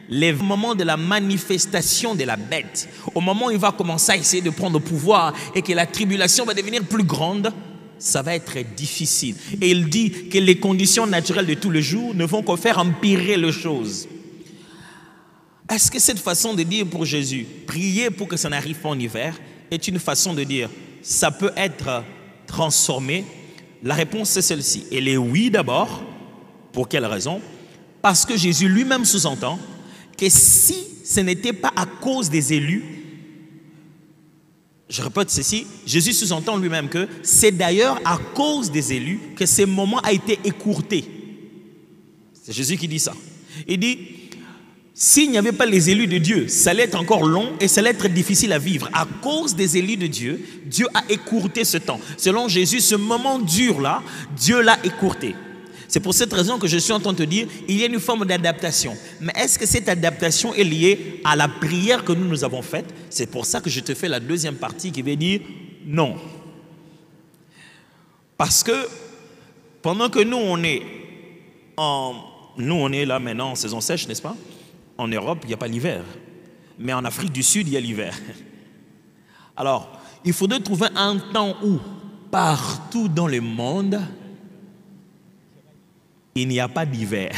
les moments de la manifestation de la bête, au moment où il va commencer à essayer de prendre le pouvoir et que la tribulation va devenir plus grande, ça va être difficile. Et il dit que les conditions naturelles de tous les jours ne vont qu'en faire empirer les choses. Est-ce que cette façon de dire pour Jésus, prier pour que ça n'arrive pas en hiver, est une façon de dire, ça peut être transformé? La réponse c'est celle-ci. Elle est oui d'abord. Pour quelle raison? Parce que Jésus lui-même sous-entend que si ce n'était pas à cause des élus, je répète ceci, Jésus sous-entend lui-même que c'est d'ailleurs à cause des élus que ce moment a été écourté. C'est Jésus qui dit ça. Il dit, s'il n'y avait pas les élus de Dieu, ça allait être encore long et ça allait être difficile à vivre. À cause des élus de Dieu, Dieu a écourté ce temps. Selon Jésus, ce moment dur-là, Dieu l'a écourté. C'est pour cette raison que je suis en train de te dire, il y a une forme d'adaptation. Mais est-ce que cette adaptation est liée à la prière que nous avons faite? C'est pour ça que je te fais la deuxième partie qui veut dire non. Parce que pendant que nous, on est là maintenant en saison sèche, n'est-ce pas? En Europe, il n'y a pas l'hiver. Mais en Afrique du Sud, il y a l'hiver. Alors, il faudrait trouver un temps où, partout dans le monde, il n'y a pas d'hiver.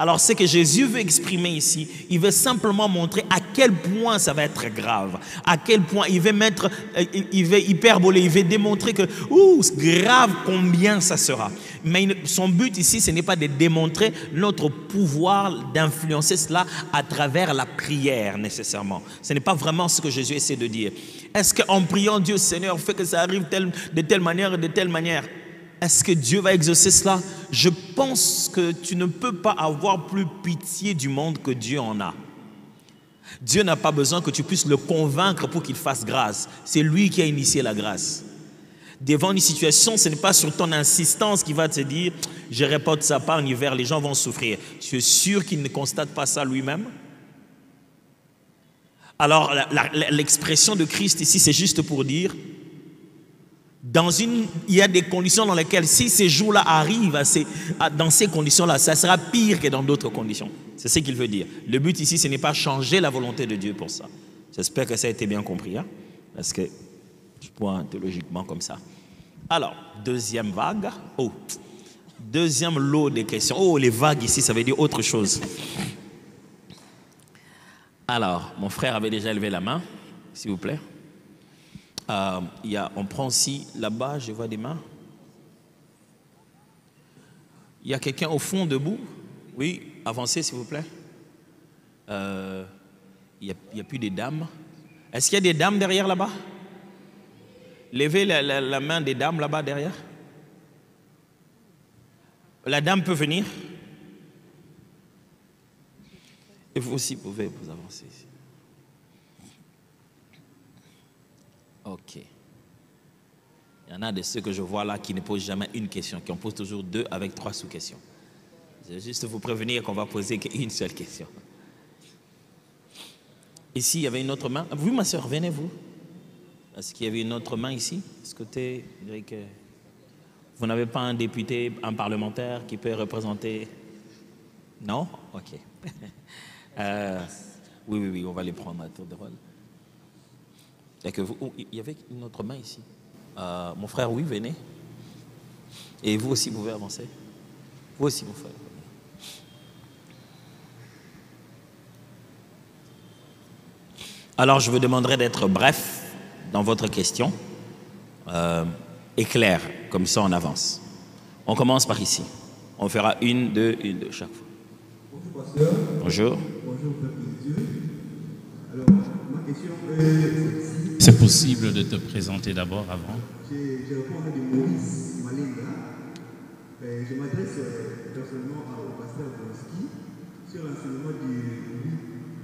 Alors, ce que Jésus veut exprimer ici, il veut simplement montrer à quel point ça va être grave, à quel point il veut hyperboler, il veut démontrer que, grave combien ça sera. Mais son but ici, ce n'est pas de démontrer notre pouvoir d'influencer cela à travers la prière nécessairement. Ce n'est pas vraiment ce que Jésus essaie de dire. Est-ce qu'en priant Dieu, Seigneur, fait que ça arrive de telle manière et de telle manière? Est-ce que Dieu va exaucer cela? Je pense que tu ne peux pas avoir plus pitié du monde que Dieu en a. Dieu n'a pas besoin que tu puisses le convaincre pour qu'il fasse grâce. C'est lui qui a initié la grâce. Devant une situation, ce n'est pas sur ton insistance qu'il va te dire « je reporte ça pas en hiver, les gens vont souffrir ». Tu es sûr qu'il ne constate pas ça lui-même? Alors, l'expression de Christ ici, c'est juste pour dire il y a des conditions dans lesquelles, si ces jours-là arrivent, dans ces conditions-là, ça sera pire que dans d'autres conditions. C'est ce qu'il veut dire. Le but ici, ce n'est pas changer la volonté de Dieu pour ça. J'espère que ça a été bien compris, hein? Parce que je vois théologiquement comme ça. Alors, deuxième vague. Deuxième lot de questions. Les vagues ici, ça veut dire autre chose. Alors, mon frère avait déjà levé la main, s'il vous plaît. On prend aussi là-bas, je vois des mains. Il y a quelqu'un au fond debout? Oui, avancez s'il vous plaît. Il n'y a plus de dames. Est-ce qu'il y a des dames derrière là-bas? Levez la main des dames là-bas derrière. La dame peut venir. Et vous aussi pouvez vous avancer ici. Ok. Il y en a de ceux que je vois là qui ne posent jamais une question, qui en posent toujours 2 avec 3 sous-questions. Je vais juste vous prévenir qu'on va poser qu'une seule question. Ici, il y avait une autre main. Vous, ma soeur, venez-vous. Est-ce qu'il y avait une autre main ici? Ce côté, je dirais que vous n'avez pas un député, un parlementaire qui peut représenter... Non? Ok. Oui, on va les prendre à tour de rôle. Il y avait une autre main ici. Mon frère, oui, venez. Et vous aussi, vous pouvez avancer. Vous aussi, mon frère. Alors, je vous demanderai d'être bref dans votre question et clair, comme ça on avance. On commence par ici. On fera 1, 2 chaque fois. Bonjour, pasteur. Bonjour. Bonjour, peuple de Dieu. Alors, ma question est... C'est possible de te présenter d'abord avant? Je réponds de Maurice Malinga. Je m'adresse personnellement au pasteur Bronski sur l'enseignement du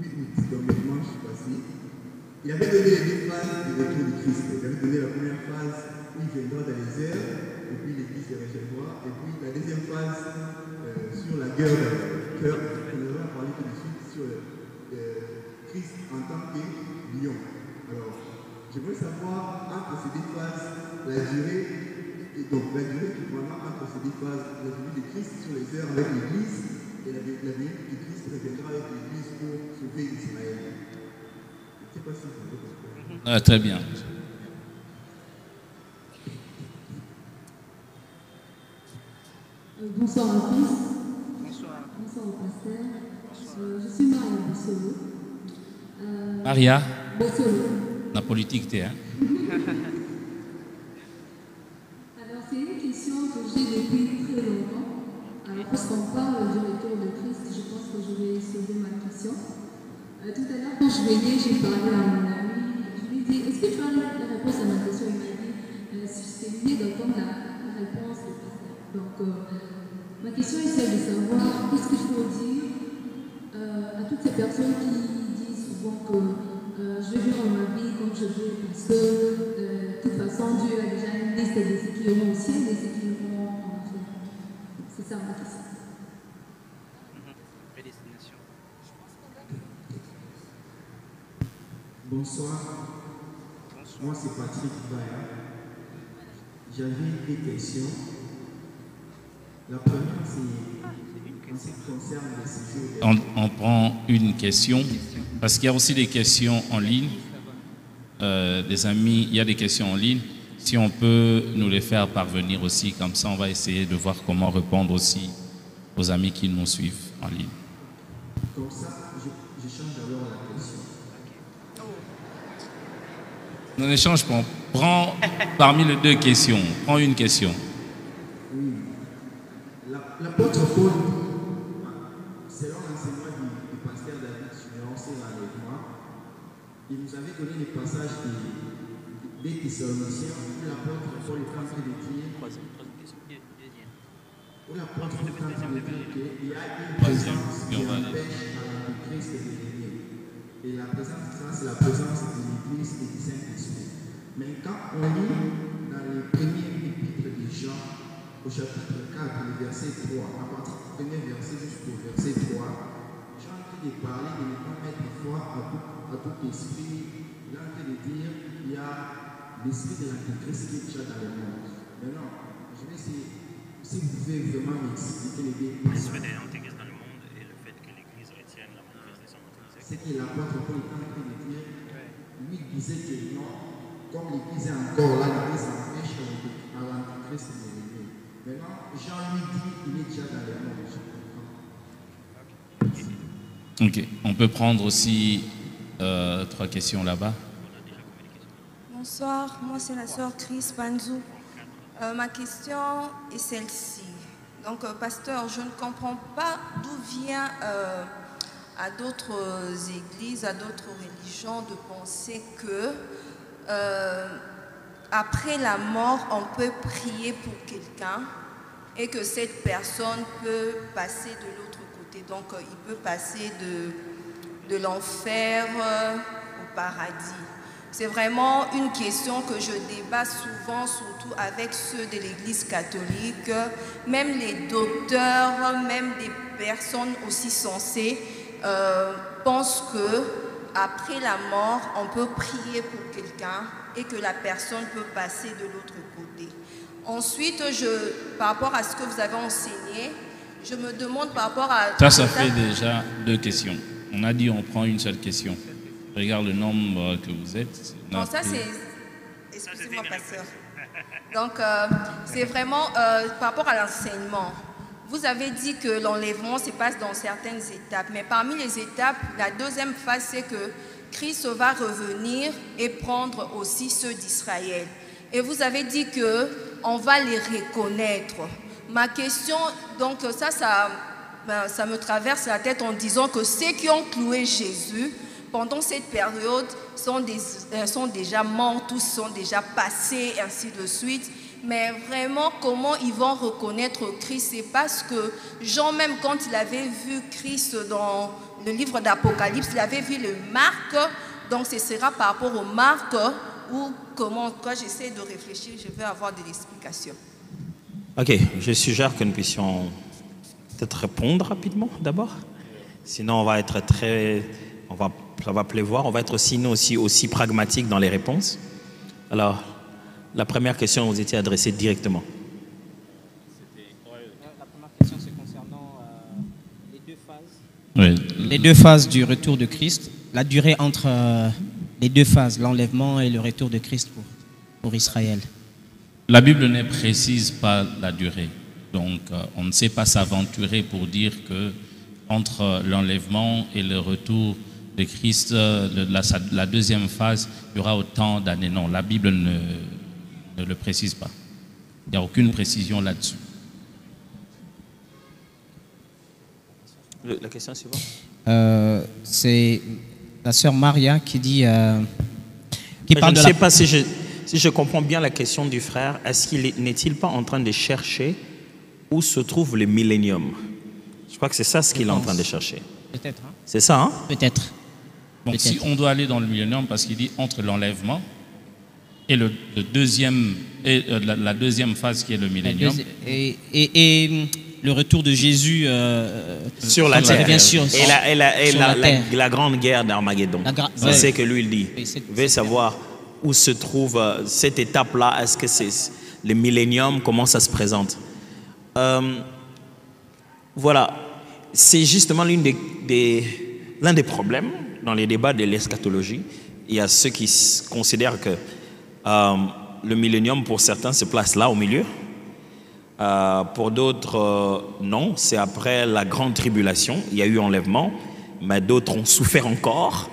8 août, donc le dimanche passé. Il avait donné les 2 phases du retour du Christ. Il avait donné la première phase où il viendra dans les airs, et puis l'église se réservera, et puis la deuxième phase sur la guerre du cœur. On va parler tout de suite sur Christ en tant que lion. Alors, j'aimerais savoir entre ces 2 phases, la durée qui prendra entre ces 2 phases, la venue de Christ sur les airs avec l'église et la venue de Christ reviendra avec l'église pour sauver Israël. Je ne sais pas si vous avez compris. Très bien. Bonsoir à tous. Bonsoir au pasteur. Je suis Maria Bossolo. Maria? Bossolo. La politique, t'es, hein? Alors, c'est une question que j'ai depuis très longtemps. Alors, puisqu'on parle du retour de Christ, je pense que je vais sauver ma question. Tout à l'heure, quand je venais, j'ai parlé à mon ami. Je lui ai dit, est-ce que tu as la réponse à ma question? Il m'a dit, c'est l'idée d'entendre la réponse du pasteur. Donc, ma question est celle de savoir qu'est-ce qu'il faut dire à toutes ces personnes qui disent souvent que je vais vivre ma vie comme je veux parce que de toute façon Dieu a déjà une liste de ceux qui iront au ciel et de ceux qui iront en enfer. C'est ça ma question. Prédestination. Bonsoir. Moi c'est Patrick Baya. J'avais 2 questions. La première c'est en ce qui concerne le séjour. On prend une question, parce qu'il y a aussi des questions en ligne. Des amis, il y a des questions en ligne. Si on peut nous les faire parvenir aussi, comme ça on va essayer de voir comment répondre aussi aux amis qui nous suivent en ligne. Comme ça, je change alors la question. On échange, prends parmi les deux questions, prends une question. Oui. L'apôtre Paul, selon l'enseignement du pasteur David Junior, c'est l'enlèvement, il nous avait donné les passages des Thessaloniciens où l'apôtre Paul est en train de dire qu'il y a une présence qui empêche à l'Antéchrist de venir. Et la présence, ça, c'est la présence de l'Église et du Saint-Esprit. Mais quand on lit dans les premiers épîtres de Jean, au chapitre 4, le verset 3, à partir du premier verset jusqu'au verset 3, Jean est en train de parler de ne pas mettre foi à tout esprit. Il est en train de dire qu'il y a l'esprit de l'Antéchrist qui est déjà dans le monde. Maintenant, je vais essayer, si vous pouvez vraiment m'expliquer les deux. L'esprit de l'Antéchrist dans le monde et le fait que l'Église retienne la manifestation de l'Antéchrist. C'est que l'apôtre Paul est en train de dire, lui disait que non, comme l'Église est encore là, l'Église empêche à l'Antéchrist de venir. Maintenant, Jean lui dit qu'il est déjà dans le monde. Ok, on peut prendre aussi 3 questions là-bas. Bonsoir, moi c'est la sœur Chris Panzou. Ma question est celle-ci. Donc, pasteur, je ne comprends pas d'où vient à d'autres églises, à d'autres religions de penser que après la mort, on peut prier pour quelqu'un et que cette personne peut passer de l'autre côté. Donc, il peut passer de l'enfer au paradis. C'est vraiment une question que je débat souvent, surtout avec ceux de l'Église catholique. Même les docteurs, même des personnes aussi sensées pensent que après la mort, on peut prier pour quelqu'un et que la personne peut passer de l'autre côté. Ensuite, par rapport à ce que vous avez enseigné, je me demande par rapport à... Ça fait déjà 2 questions. On a dit on prend une seule question. Regarde le nombre que vous êtes. Non, ça c'est... Excusez-moi, pasteur. Donc, c'est vraiment par rapport à l'enseignement. Vous avez dit que l'enlèvement se passe dans certaines étapes. Mais parmi les étapes, la deuxième phase, c'est que Christ va revenir et prendre aussi ceux d'Israël. Et vous avez dit qu'on va les reconnaître. Ma question, donc ça me traverse la tête en disant que ceux qui ont cloué Jésus pendant cette période sont déjà morts, tous sont déjà passés, ainsi de suite. Mais vraiment, comment ils vont reconnaître Christ? C'est parce que Jean, même quand il avait vu Christ dans le livre d'Apocalypse, il avait vu le marque. Donc ce sera par rapport aux marques ou comment, quand j'essaie de réfléchir, je vais avoir de l'explication. Ok, je suggère que nous puissions peut-être répondre rapidement d'abord. Sinon, on va être ça va pleuvoir. On va être aussi pragmatique dans les réponses. Alors, la première question vous était adressée directement. La première question, c'est concernant les 2 phases. Oui. Les 2 phases du retour de Christ. La durée entre les 2 phases, l'enlèvement et le retour de Christ pour Israël. La Bible ne précise pas la durée. Donc, on ne sait pas s'aventurer pour dire que entre l'enlèvement et le retour de Christ, la deuxième phase, il y aura autant d'années. Non, la Bible ne le précise pas. Il n'y a aucune précision là-dessus. La question suivante. C'est la sœur Maria qui dit... qui parle je ne sais pas si je comprends bien la question du frère. N'est-il pas en train de chercher où se trouve le millénium? Je crois que c'est ça ce qu'il est en train de chercher. Peut-être. Hein? C'est ça, hein? Peut-être. Donc si on doit aller dans le millénium, parce qu'il dit entre l'enlèvement et la deuxième phase qui est le millénium. Et le retour de Jésus sur la terre. Bien sûr, et la grande guerre d'Armageddon. C'est ce que lui il dit. Il veut savoir où se trouve cette étape-là. Est-ce que c'est le millénium? Comment ça se présente? Voilà. C'est justement l'un des problèmes dans les débats de l'eschatologie. Il y a ceux qui considèrent que le millénium, pour certains, se place là au milieu. Pour d'autres, non. C'est après la grande tribulation. Il y a eu enlèvement, mais d'autres ont souffert encore.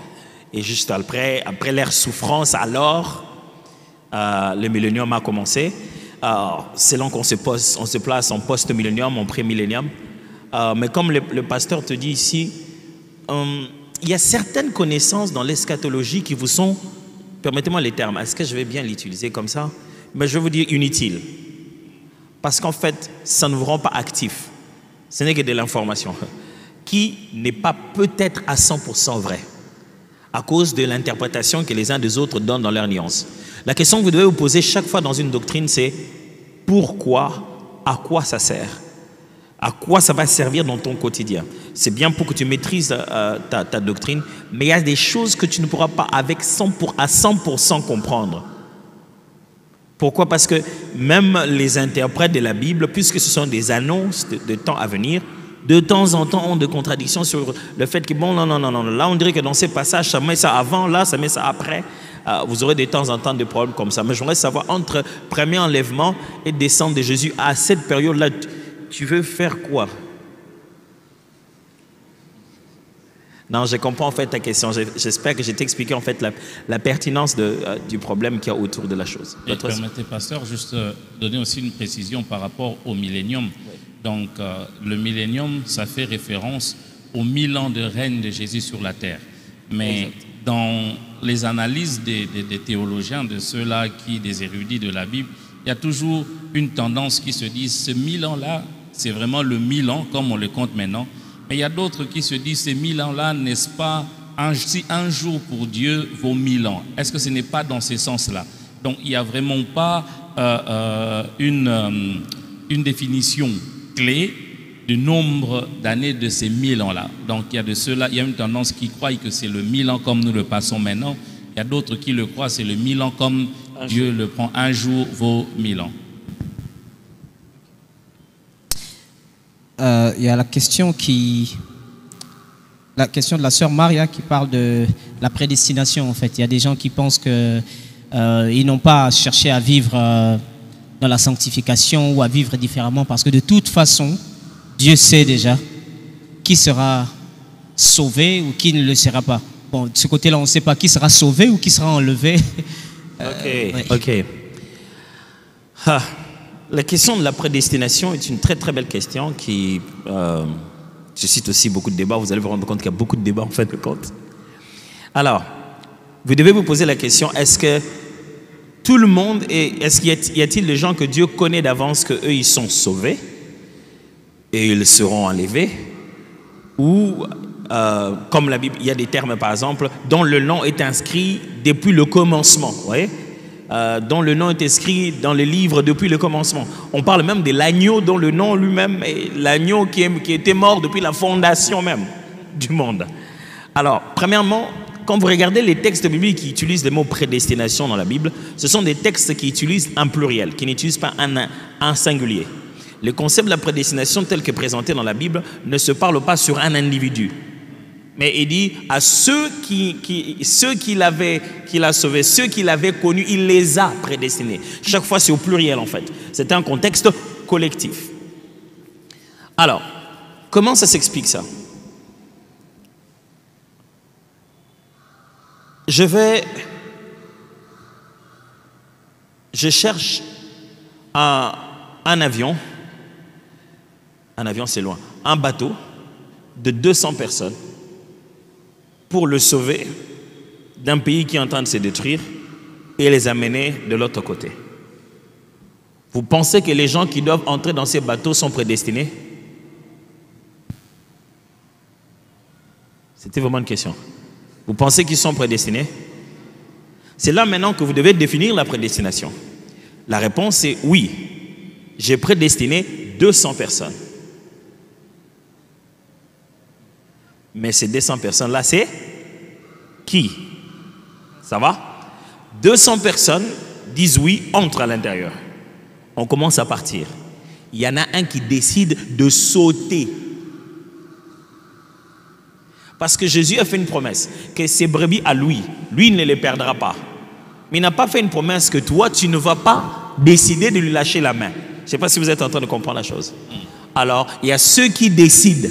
Et juste après leur souffrance, alors, le millénium a commencé. C'est là qu'on se place en post-millénium, en pré-millénium. Mais comme le pasteur te dit ici, il y a certaines connaissances dans l'eschatologie qui vous sont, permettez-moi les termes, est-ce que je vais bien l'utiliser comme ça? Mais je vais vous dire inutiles. Parce qu'en fait, ça ne vous rend pas actif. Ce n'est que de l'information qui n'est pas peut-être à 100% vrai à cause de l'interprétation que les uns des autres donnent dans leurs nuances. La question que vous devez vous poser chaque fois dans une doctrine, c'est pourquoi, à quoi ça sert? À quoi ça va servir dans ton quotidien? C'est bien pour que tu maîtrises ta doctrine, mais il y a des choses que tu ne pourras pas à 100% comprendre. Pourquoi? Parce que même les interprètes de la Bible, puisque ce sont des annonces de temps à venir, de temps en temps ont des contradictions sur le fait que, bon, non, là on dirait que dans ces passages, ça met ça avant, là ça met ça après. Vous aurez de temps en temps des problèmes comme ça. Mais j'aimerais savoir, entre premier enlèvement et descente de Jésus, à cette période-là, tu veux faire quoi? Non, je comprends en fait ta question. J'espère que j'ai expliqué en fait la pertinence du problème qu'il y a autour de la chose. Et permettez, pasteur, juste donner aussi une précision par rapport au millénium. Oui. Donc, le millénium, ça fait référence aux 1000 ans de règne de Jésus sur la terre. Mais exact. Dans les analyses des théologiens, de ceux-là des érudits de la Bible, il y a toujours une tendance qui se dit, ce 1000 ans-là, c'est vraiment le 1000 ans, comme on le compte maintenant. Mais il y a d'autres qui se disent, ces 1000 ans-là, n'est-ce pas, si un jour pour Dieu vaut 1000 ans? Est-ce que ce n'est pas dans ce sens-là? Donc, il n'y a vraiment pas une définition clé du nombre d'années de ces 1000 ans-là. Donc, il y a de ceux-là, il y a une tendance qui croit que c'est le 1000 ans comme nous le passons maintenant. Il y a d'autres qui le croient, c'est le 1000 ans comme Dieu le prend. Un jour vaut 1000 ans. Il y a la question de la sœur Maria qui parle de la prédestination. En fait, il y a des gens qui pensent qu'ils n'ont pas cherché à vivre dans la sanctification ou à vivre différemment parce que de toute façon, Dieu sait déjà qui sera sauvé ou qui ne le sera pas. Bon, de ce côté-là, on ne sait pas qui sera sauvé ou qui sera enlevé. Ok. La question de la prédestination est une très très belle question qui suscite aussi beaucoup de débats. Vous allez vous rendre compte qu'il y a beaucoup de débats en fait de compte. Alors, vous devez vous poser la question, est-ce que tout le monde, est-ce qu'il y a-t-il des gens que Dieu connaît d'avance qu'eux ils sont sauvés et ils seront enlevés? Ou, comme la Bible, il y a des termes par exemple, dont le nom est inscrit depuis le commencement, vous voyez? Dont le nom est inscrit dans le livre depuis le commencement. On parle même de l'agneau dont le nom lui-même est l'agneau qui était mort depuis la fondation même du monde. Alors, premièrement, quand vous regardez les textes bibliques qui utilisent le mot prédestination dans la Bible, ce sont des textes qui utilisent un pluriel, qui n'utilisent pas un singulier. Le concept de la prédestination tel que présenté dans la Bible ne se parle pas sur un individu. Mais il dit à ceux qu'il a sauvés, ceux qu'il avait connus, il les a prédestinés. Chaque fois, c'est au pluriel en fait. C'est un contexte collectif. Alors, comment ça s'explique ça? Je cherche un avion. Un avion, c'est loin. Un bateau de 200 personnes pour le sauver d'un pays qui est en train de se détruire et les amener de l'autre côté. Vous pensez que les gens qui doivent entrer dans ces bateaux sont prédestinés? C'était vraiment une question. Vous pensez qu'ils sont prédestinés? C'est là maintenant que vous devez définir la prédestination. La réponse est oui. J'ai prédestiné 200 personnes. Mais ces 200 personnes-là, c'est qui? Ça va? 200 personnes disent oui, entrent à l'intérieur. On commence à partir. Il y en a un qui décide de sauter. Parce que Jésus a fait une promesse, que ses brebis à lui ne les perdra pas. Mais il n'a pas fait une promesse que toi, tu ne vas pas décider de lui lâcher la main. Je ne sais pas si vous êtes en train de comprendre la chose. Alors, il y a ceux qui décident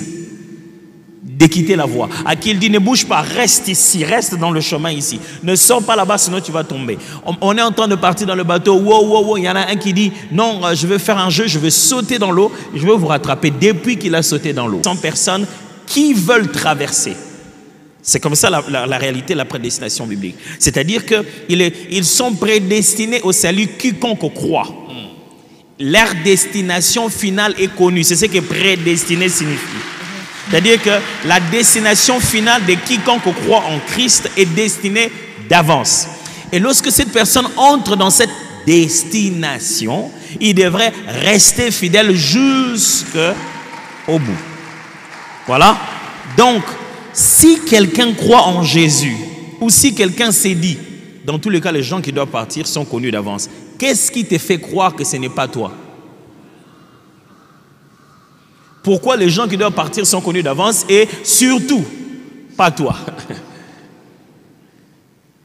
de quitter la voie. À qui il dit, ne bouge pas, reste ici, reste dans le chemin ici. Ne sors pas là-bas, sinon tu vas tomber. On est en train de partir dans le bateau. Wow. Il y en a un qui dit, non, je veux faire un jeu, je veux sauter dans l'eau, je veux vous rattraper. Depuis qu'il a sauté dans l'eau, 100 personnes qui veulent traverser. C'est comme ça la réalité de la prédestination biblique. C'est-à-dire qu'ils sont prédestinés au salut quiconque croit. Leur destination finale est connue. C'est ce que prédestiné signifie. C'est-à-dire que la destination finale de quiconque croit en Christ est destinée d'avance. Et lorsque cette personne entre dans cette destination, il devrait rester fidèle jusqu'au bout. Voilà. Donc, si quelqu'un croit en Jésus, ou si quelqu'un s'est dit, dans tous les cas, les gens qui doivent partir sont connus d'avance. Qu'est-ce qui te fait croire que ce n'est pas toi? Pourquoi les gens qui doivent partir sont connus d'avance et surtout, pas toi?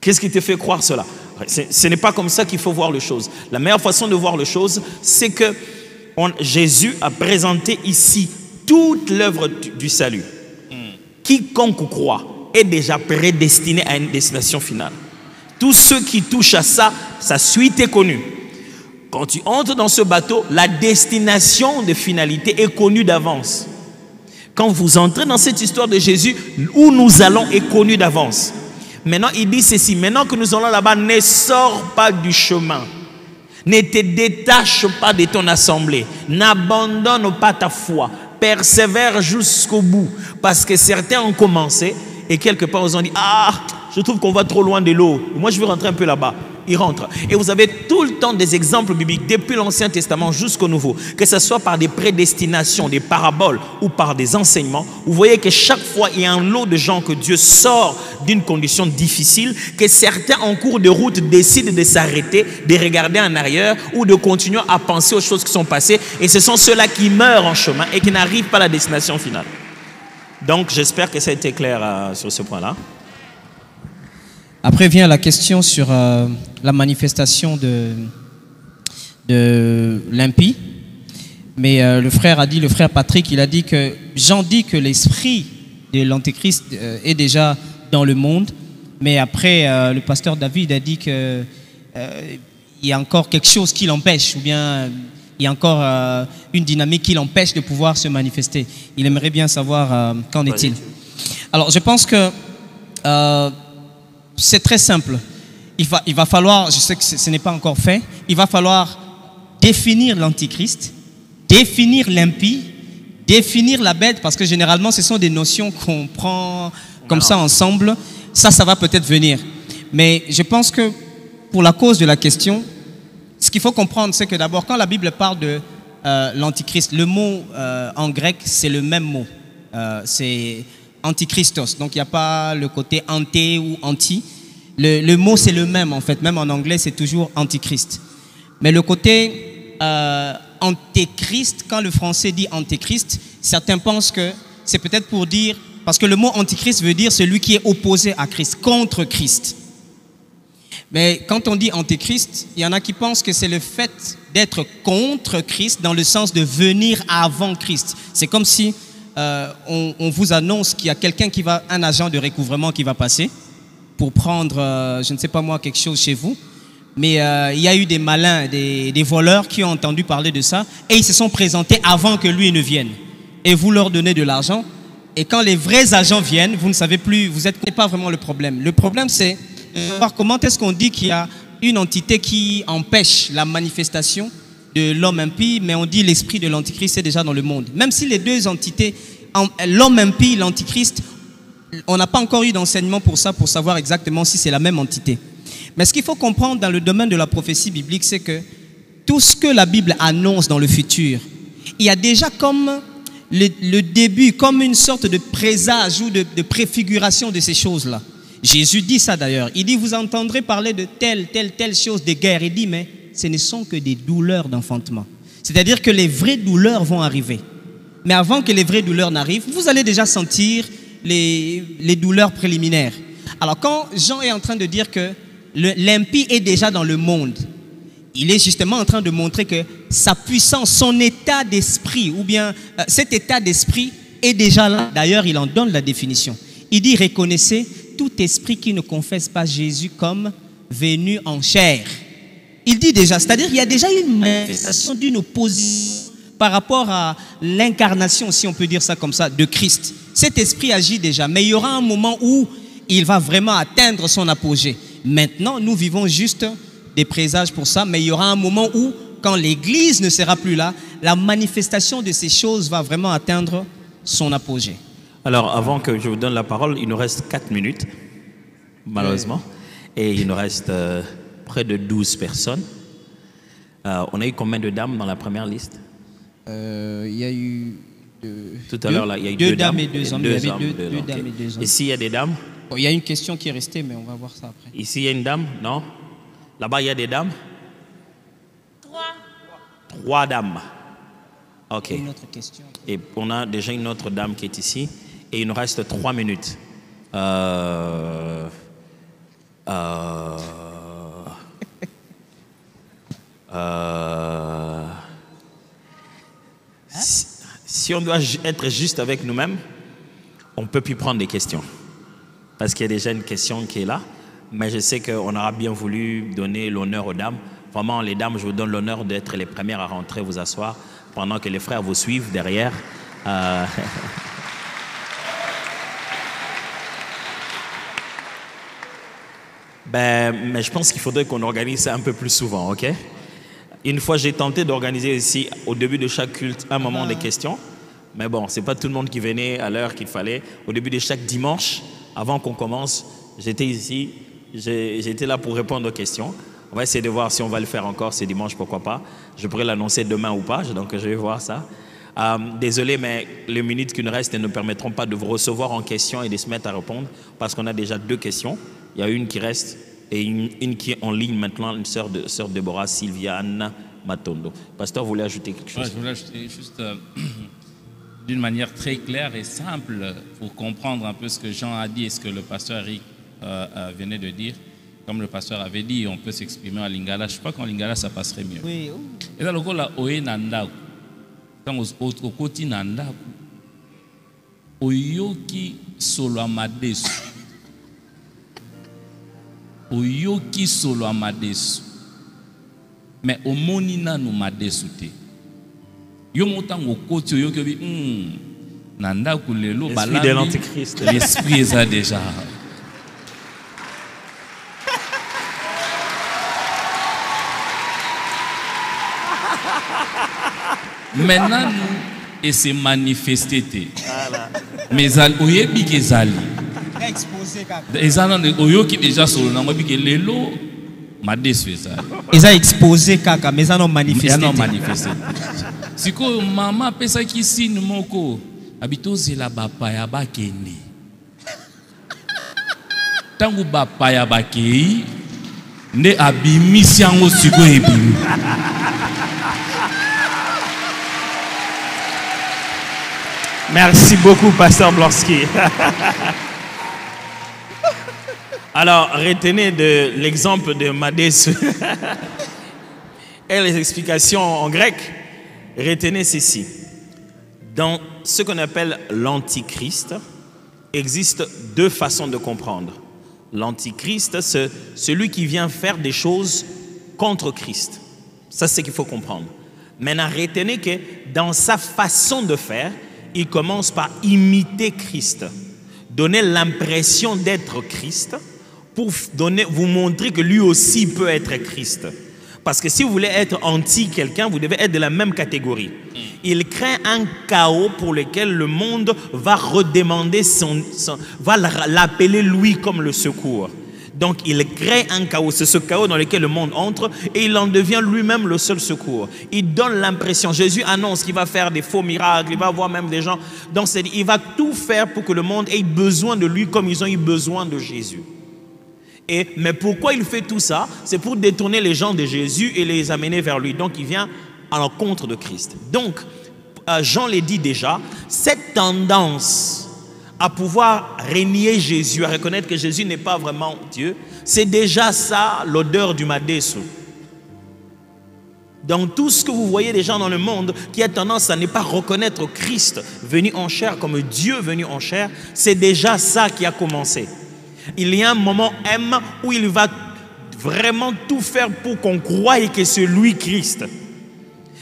Qu'est-ce qui te fait croire cela? Ce n'est pas comme ça qu'il faut voir les choses. La meilleure façon de voir les choses, c'est que Jésus a présenté ici toute l'œuvre du salut. Quiconque croit est déjà prédestiné à une destination finale. Tous ceux qui touchent à ça, sa suite est connue. Quand tu entres dans ce bateau, la destination de finalité est connue d'avance. Quand vous entrez dans cette histoire de Jésus, où nous allons est connu d'avance. Maintenant, il dit ceci, maintenant que nous allons là-bas, ne sors pas du chemin. Ne te détache pas de ton assemblée. N'abandonne pas ta foi. Persévère jusqu'au bout. Parce que certains ont commencé et quelque part ils ont dit, ah, je trouve qu'on va trop loin de l'eau. Moi, je veux rentrer un peu là-bas. Ils rentrent. Et vous avez tout le temps des exemples bibliques, depuis l'Ancien Testament jusqu'au Nouveau, que ce soit par des prédestinations, des paraboles ou par des enseignements. Vous voyez que chaque fois, il y a un lot de gens que Dieu sort d'une condition difficile, que certains en cours de route décident de s'arrêter, de regarder en arrière ou de continuer à penser aux choses qui sont passées. Et ce sont ceux-là qui meurent en chemin et qui n'arrivent pas à la destination finale. Donc, j'espère que ça a été clair sur ce point-là. Après vient la question sur la manifestation de l'impie. Mais le frère Patrick, il a dit que Jean dit que l'esprit de l'Antéchrist est déjà dans le monde. Mais après, le pasteur David a dit que il y a encore quelque chose qui l'empêche, ou bien il y a encore une dynamique qui l'empêche de pouvoir se manifester. Il aimerait bien savoir qu'en est-il. Alors, je pense que c'est très simple. Il va falloir, je sais que ce n'est pas encore fait, il va falloir définir l'antichrist, définir l'impie, définir la bête, parce que généralement ce sont des notions qu'on prend comme ça ensemble. Ça va peut-être venir. Mais je pense que pour la cause de la question, ce qu'il faut comprendre, c'est que d'abord, quand la Bible parle de l'antichrist, le mot en grec, c'est le même mot. C'est antichristos. Donc, il n'y a pas le côté anté ou anti. Le mot, c'est le même, en fait. Même en anglais, c'est toujours antichrist. Mais le côté antéchrist, quand le français dit antéchrist, certains pensent que c'est peut-être pour dire... Parce que le mot antichrist veut dire celui qui est opposé à Christ, contre Christ. Mais quand on dit antéchrist, il y en a qui pensent que c'est le fait d'être contre Christ dans le sens de venir avant Christ. C'est comme si on vous annonce qu'il y a quelqu'un un agent de recouvrement qui va passer pour prendre, je ne sais pas moi, quelque chose chez vous. Mais il y a eu des malins, des voleurs qui ont entendu parler de ça et ils se sont présentés avant que lui ne vienne. Et vous leur donnez de l'argent. Et quand les vrais agents viennent, vous ne savez plus, vous n'êtes pas vraiment le problème. Le problème, c'est voir comment est-ce qu'on dit qu'il y a une entité qui empêche la manifestation de l'homme impie, mais on dit l'esprit de l'antichrist est déjà dans le monde. Même si les deux entités, l'homme impie, l'antichrist, on n'a pas encore eu d'enseignement pour ça, pour savoir exactement si c'est la même entité. Mais ce qu'il faut comprendre dans le domaine de la prophétie biblique, c'est que tout ce que la Bible annonce dans le futur, il y a déjà comme le début, comme une sorte de présage ou de préfiguration de ces choses-là. Jésus dit ça d'ailleurs. Il dit, vous entendrez parler de telle chose, de guerre. Il dit, mais ce ne sont que des douleurs d'enfantement. C'est-à-dire que les vraies douleurs vont arriver. Mais avant que les vraies douleurs n'arrivent, vous allez déjà sentir les douleurs préliminaires. Alors quand Jean est en train de dire que l'impie est déjà dans le monde, il est justement en train de montrer que sa puissance, son état d'esprit, ou bien cet état d'esprit est déjà là. D'ailleurs, il en donne la définition. Il dit, reconnaissez tout esprit qui ne confesse pas Jésus comme venu en chair. Il dit déjà, c'est-à-dire qu'il y a déjà une manifestation d'une opposition par rapport à l'incarnation, si on peut dire ça comme ça, de Christ. Cet esprit agit déjà, mais il y aura un moment où il va vraiment atteindre son apogée. Maintenant, nous vivons juste des présages pour ça, mais il y aura un moment où, quand l'Église ne sera plus là, la manifestation de ces choses va vraiment atteindre son apogée. Alors, avant que je vous donne la parole, il nous reste 4 minutes, malheureusement, et il nous reste près de 12 personnes. On a eu combien de dames dans la première liste? Il y a eu tout à l'heure, là, il y a eu deux dames et 2 hommes. Deux Il y avait hommes, deux dames et 2 hommes. Ici, il y a des dames? Il y a une question qui est restée, mais on va voir ça après. Ici, il y a une dame? Non? Là-bas, il y a des dames? 3 dames. Ok. Une autre question. Et on a déjà une autre dame qui est ici. Et il nous reste 3 minutes. Si on doit être juste avec nous-mêmes, on ne peut plus prendre des questions. Parce qu'il y a déjà une question qui est là. Mais je sais qu'on aura bien voulu donner l'honneur aux dames. Vraiment, les dames, je vous donne l'honneur d'être les premières à rentrer, vous asseoir, pendant que les frères vous suivent derrière. Mais je pense qu'il faudrait qu'on organise ça un peu plus souvent, ok? Une fois, j'ai tenté d'organiser ici, au début de chaque culte, un moment de questions. Mais bon, c'est pas tout le monde qui venait à l'heure qu'il fallait. Au début de chaque dimanche, avant qu'on commence, j'étais ici, j'étais là pour répondre aux questions. On va essayer de voir si on va le faire encore ce dimanche, pourquoi pas. Je pourrais l'annoncer demain ou pas, donc je vais voir ça. Désolé, mais les minutes qui nous restent ne nous permettront pas de vous recevoir en question et de se mettre à répondre, parce qu'on a déjà 2 questions. Il y a une qui reste et une qui est en ligne maintenant, une sœur Déborah, Sylviane Matondo. Pasteur, vous voulez ajouter quelque chose? Je voulais ajouter juste d'une manière très claire et simple pour comprendre un peu ce que Jean a dit et ce que le pasteur Eric venait de dire. Comme le pasteur avait dit, on peut s'exprimer en lingala. Je crois qu'en lingala, ça passerait mieux. Oui. Et dans le cas là, oye nanda, quand au côté nanda, oyoki solo amadesu, oyoki solo amadesu, mais au monina no madesu te. Yo montant au côté oyoki bi, nanda kulelo balami. L'esprit de l'antichrist. L'esprit est ça déjà. Maintenant, et c'est manifesté. Mais oye bike zali. Ezana oyo ki déjà solo na bike lelo madesu ezali. Eza exposé kaka mais ça non manifesté. Ça non manifesté. Siko mama pesa ki signe moko abitoze la bapaya bakende. Tangu bapaya bakei nde abimisi yango siko ebimi. Merci beaucoup, Pasteur Blorski. Alors, retenez de l'exemple de Madesu et les explications en grec. Retenez ceci. Dans ce qu'on appelle l'antichrist, existe 2 façons de comprendre. L'antichrist, c'est celui qui vient faire des choses contre Christ. Ça, c'est ce qu'il faut comprendre. Maintenant, retenez que dans sa façon de faire, il commence par imiter Christ, donner l'impression d'être Christ pour vous montrer que lui aussi peut être Christ. Parce que si vous voulez être anti-quelqu'un, vous devez être de la même catégorie. Il crée un chaos pour lequel le monde va redemander va l'appeler lui comme le secours. Donc il crée un chaos, c'est ce chaos dans lequel le monde entre et il en devient lui-même le seul secours. Il donne l'impression, Jésus annonce qu'il va faire des faux miracles, il va voir même des gens. Donc il va tout faire pour que le monde ait besoin de lui comme ils ont eu besoin de Jésus. Mais pourquoi il fait tout ça? C'est pour détourner les gens de Jésus et les amener vers lui. Donc il vient à l'encontre de Christ. Donc Jean l'a dit déjà, cette tendance à pouvoir renier Jésus, à reconnaître que Jésus n'est pas vraiment Dieu, c'est déjà ça l'odeur du Madesu. Dans tout ce que vous voyez des gens dans le monde qui a tendance à ne pas reconnaître Christ venu en chair comme Dieu venu en chair, c'est déjà ça qui a commencé. Il y a un moment M où il va vraiment tout faire pour qu'on croie que c'est lui Christ.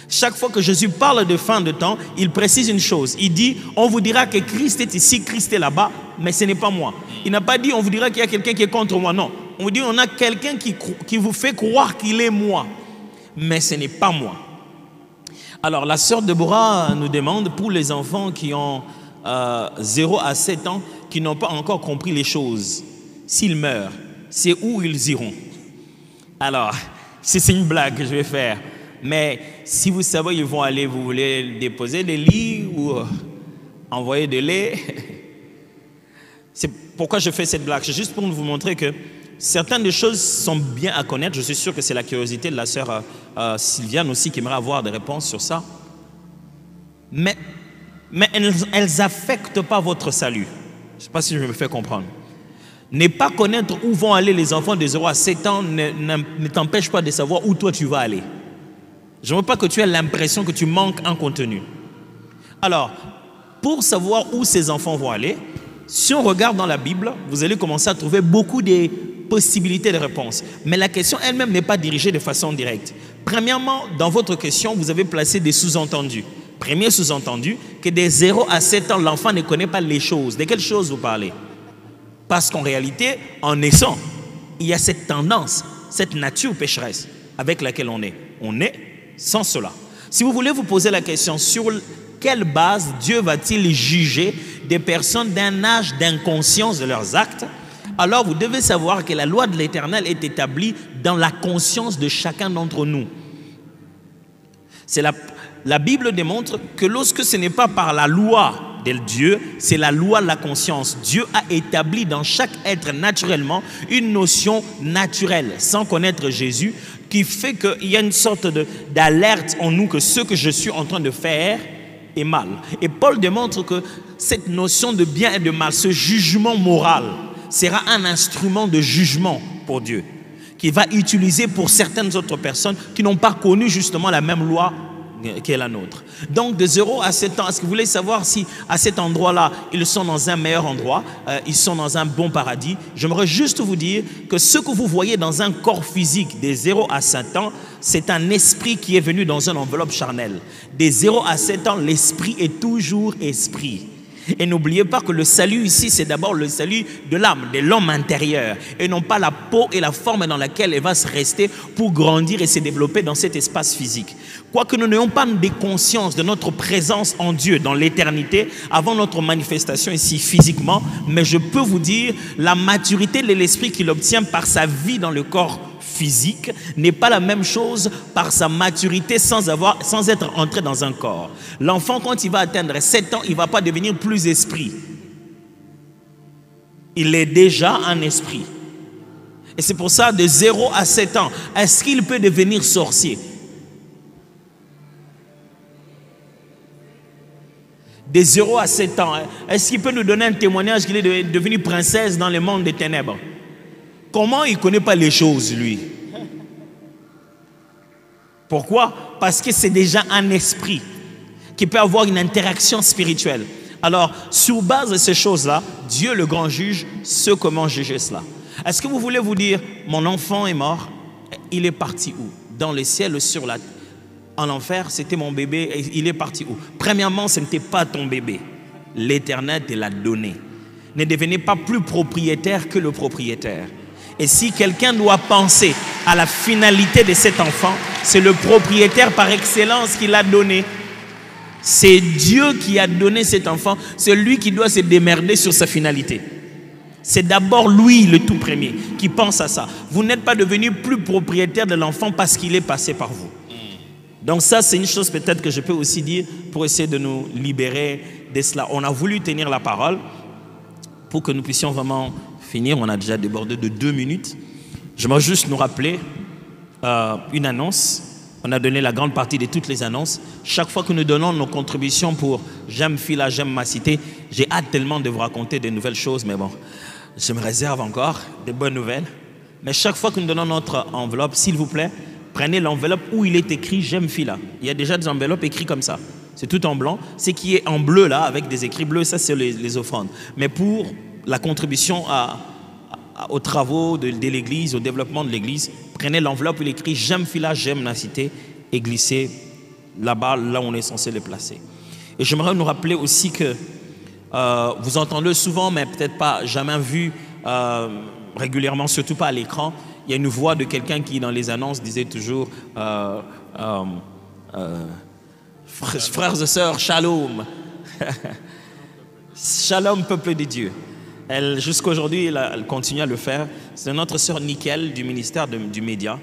Chaque fois que Jésus parle de fin de temps, il précise une chose. Il dit, on vous dira que Christ est ici, Christ est là-bas, mais ce n'est pas moi. Il n'a pas dit, on vous dira qu'il y a quelqu'un qui est contre moi. Non, on vous dit, on a quelqu'un qui vous fait croire qu'il est moi, mais ce n'est pas moi. Alors, la sœur Deborah nous demande, pour les enfants qui ont 0 à 7 ans, qui n'ont pas encore compris les choses, s'ils meurent, c'est où ils iront? Alors, c'est une blague que je vais faire. Mais si vous savez, ils vont aller, vous voulez déposer des lits ou envoyer de lait. C'est pourquoi je fais cette blague. C'est juste pour vous montrer que certaines des choses sont bien à connaître. Je suis sûr que c'est la curiosité de la sœur Sylviane aussi qui aimerait avoir des réponses sur ça. Mais elles n'affectent pas votre salut. Je ne sais pas si je me fais comprendre. Ne pas connaître où vont aller les enfants de 0 à 7 ans ne t'empêche pas de savoir où toi tu vas aller. Je ne veux pas que tu aies l'impression que tu manques un contenu. Alors, pour savoir où ces enfants vont aller, si on regarde dans la Bible, vous allez commencer à trouver beaucoup de possibilités de réponses. Mais la question elle-même n'est pas dirigée de façon directe. Premièrement, dans votre question, vous avez placé des sous-entendus. Premier sous-entendu, que de 0 à 7 ans, l'enfant ne connaît pas les choses. De quelles choses vous parlez? Parce qu'en réalité, en naissant, il y a cette tendance, cette nature pécheresse avec laquelle on est. On est sans cela. Si vous voulez vous poser la question sur quelle base Dieu va-t-il juger des personnes d'un âge d'inconscience de leurs actes, alors vous devez savoir que la loi de l'Éternel est établie dans la conscience de chacun d'entre nous. La Bible démontre que lorsque ce n'est pas par la loi de Dieu, c'est la loi de la conscience. Dieu a établi dans chaque être naturellement une notion naturelle, sans connaître Jésus, qui fait qu'il y a une sorte d'alerte en nous que ce que je suis en train de faire est mal. Et Paul démontre que cette notion de bien et de mal, ce jugement moral, sera un instrument de jugement pour Dieu, qu'il va utiliser pour certaines autres personnes qui n'ont pas connu justement la même loi qui est la nôtre. Donc de 0 à 7 ans, est-ce que vous voulez savoir si à cet endroit-là, ils sont dans un meilleur endroit, ils sont dans un bon paradis? J'aimerais juste vous dire que ce que vous voyez dans un corps physique des 0 à 7 ans, c'est un esprit qui est venu dans une enveloppe charnelle. Des 0 à 7 ans, l'esprit est toujours esprit. Et n'oubliez pas que le salut ici, c'est d'abord le salut de l'âme, de l'homme intérieur, et non pas la peau et la forme dans laquelle elle va se rester pour grandir et se développer dans cet espace physique. Quoique nous n'ayons pas de conscience de notre présence en Dieu dans l'éternité avant notre manifestation ici physiquement, mais je peux vous dire, la maturité de l'esprit qu'il obtient par sa vie dans le corps physique n'est pas la même chose par sa maturité sans être entré dans un corps. L'enfant, quand il va atteindre 7 ans, il ne va pas devenir plus esprit. Il est déjà un esprit. Et c'est pour ça, de 0 à 7 ans, est-ce qu'il peut devenir sorcier? De 0 à 7 ans, est-ce qu'il peut nous donner un témoignage qu'il est devenu princesse dans le monde des ténèbres? Comment il ne connaît pas les choses, lui? Pourquoi? Parce que c'est déjà un esprit qui peut avoir une interaction spirituelle. Alors, sur base de ces choses-là, Dieu, le grand juge, sait comment juger cela. Est-ce que vous voulez vous dire, mon enfant est mort, il est parti où? Dans le ciel, sur la terre? En enfer, c'était mon bébé, et il est parti où? Premièrement, ce n'était pas ton bébé. L'Éternel te l'a donné. Ne devenez pas plus propriétaire que le propriétaire. Et si quelqu'un doit penser à la finalité de cet enfant, c'est le propriétaire par excellence qui l'a donné. C'est Dieu qui a donné cet enfant, c'est lui qui doit se démerder sur sa finalité. C'est d'abord lui, le tout premier, qui pense à ça. Vous n'êtes pas devenu plus propriétaire de l'enfant parce qu'il est passé par vous. Donc ça, c'est une chose peut-être que je peux aussi dire pour essayer de nous libérer de cela. On a voulu tenir la parole pour que nous puissions vraiment finir. On a déjà débordé de 2 minutes. J'aimerais juste nous rappeler une annonce. On a donné la grande partie de toutes les annonces. Chaque fois que nous donnons nos contributions pour J'aime Fila, j'aime ma cité, j'ai hâte tellement de vous raconter de nouvelles choses, mais bon, je me réserve encore des bonnes nouvelles. Mais chaque fois que nous donnons notre enveloppe, s'il vous plaît, prenez l'enveloppe où il est écrit « J'aime Fila ». Il y a déjà des enveloppes écrites comme ça. C'est tout en blanc. Ce qui est en bleu là, avec des écrits bleus, ça c'est les offrandes. Mais pour la contribution aux travaux de l'église, au développement de l'église, prenez l'enveloppe où il est écrit « J'aime Fila, j'aime Nacité » et glissez là-bas, là où on est censé les placer. Et j'aimerais nous rappeler aussi que vous entendez souvent, mais peut-être pas jamais vu régulièrement, surtout pas à l'écran. Il y a une voix de quelqu'un qui, dans les annonces, disait toujours frères et sœurs, shalom. Shalom, peuple de Dieu. Elle, jusqu'à aujourd'hui, elle continue à le faire. C'est notre sœur Nickel du ministère du Média.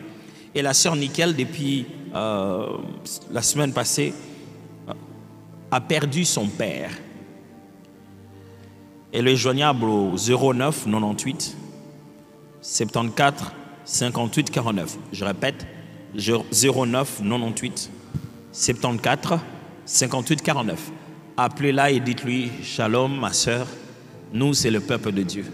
Et la sœur Nickel, depuis la semaine passée, a perdu son père. Elle est joignable au 09 98 74 58 49. Je répète, 09 98 74 58 49. Appelez-la et dites-lui, Shalom, ma sœur, nous c'est le peuple de Dieu.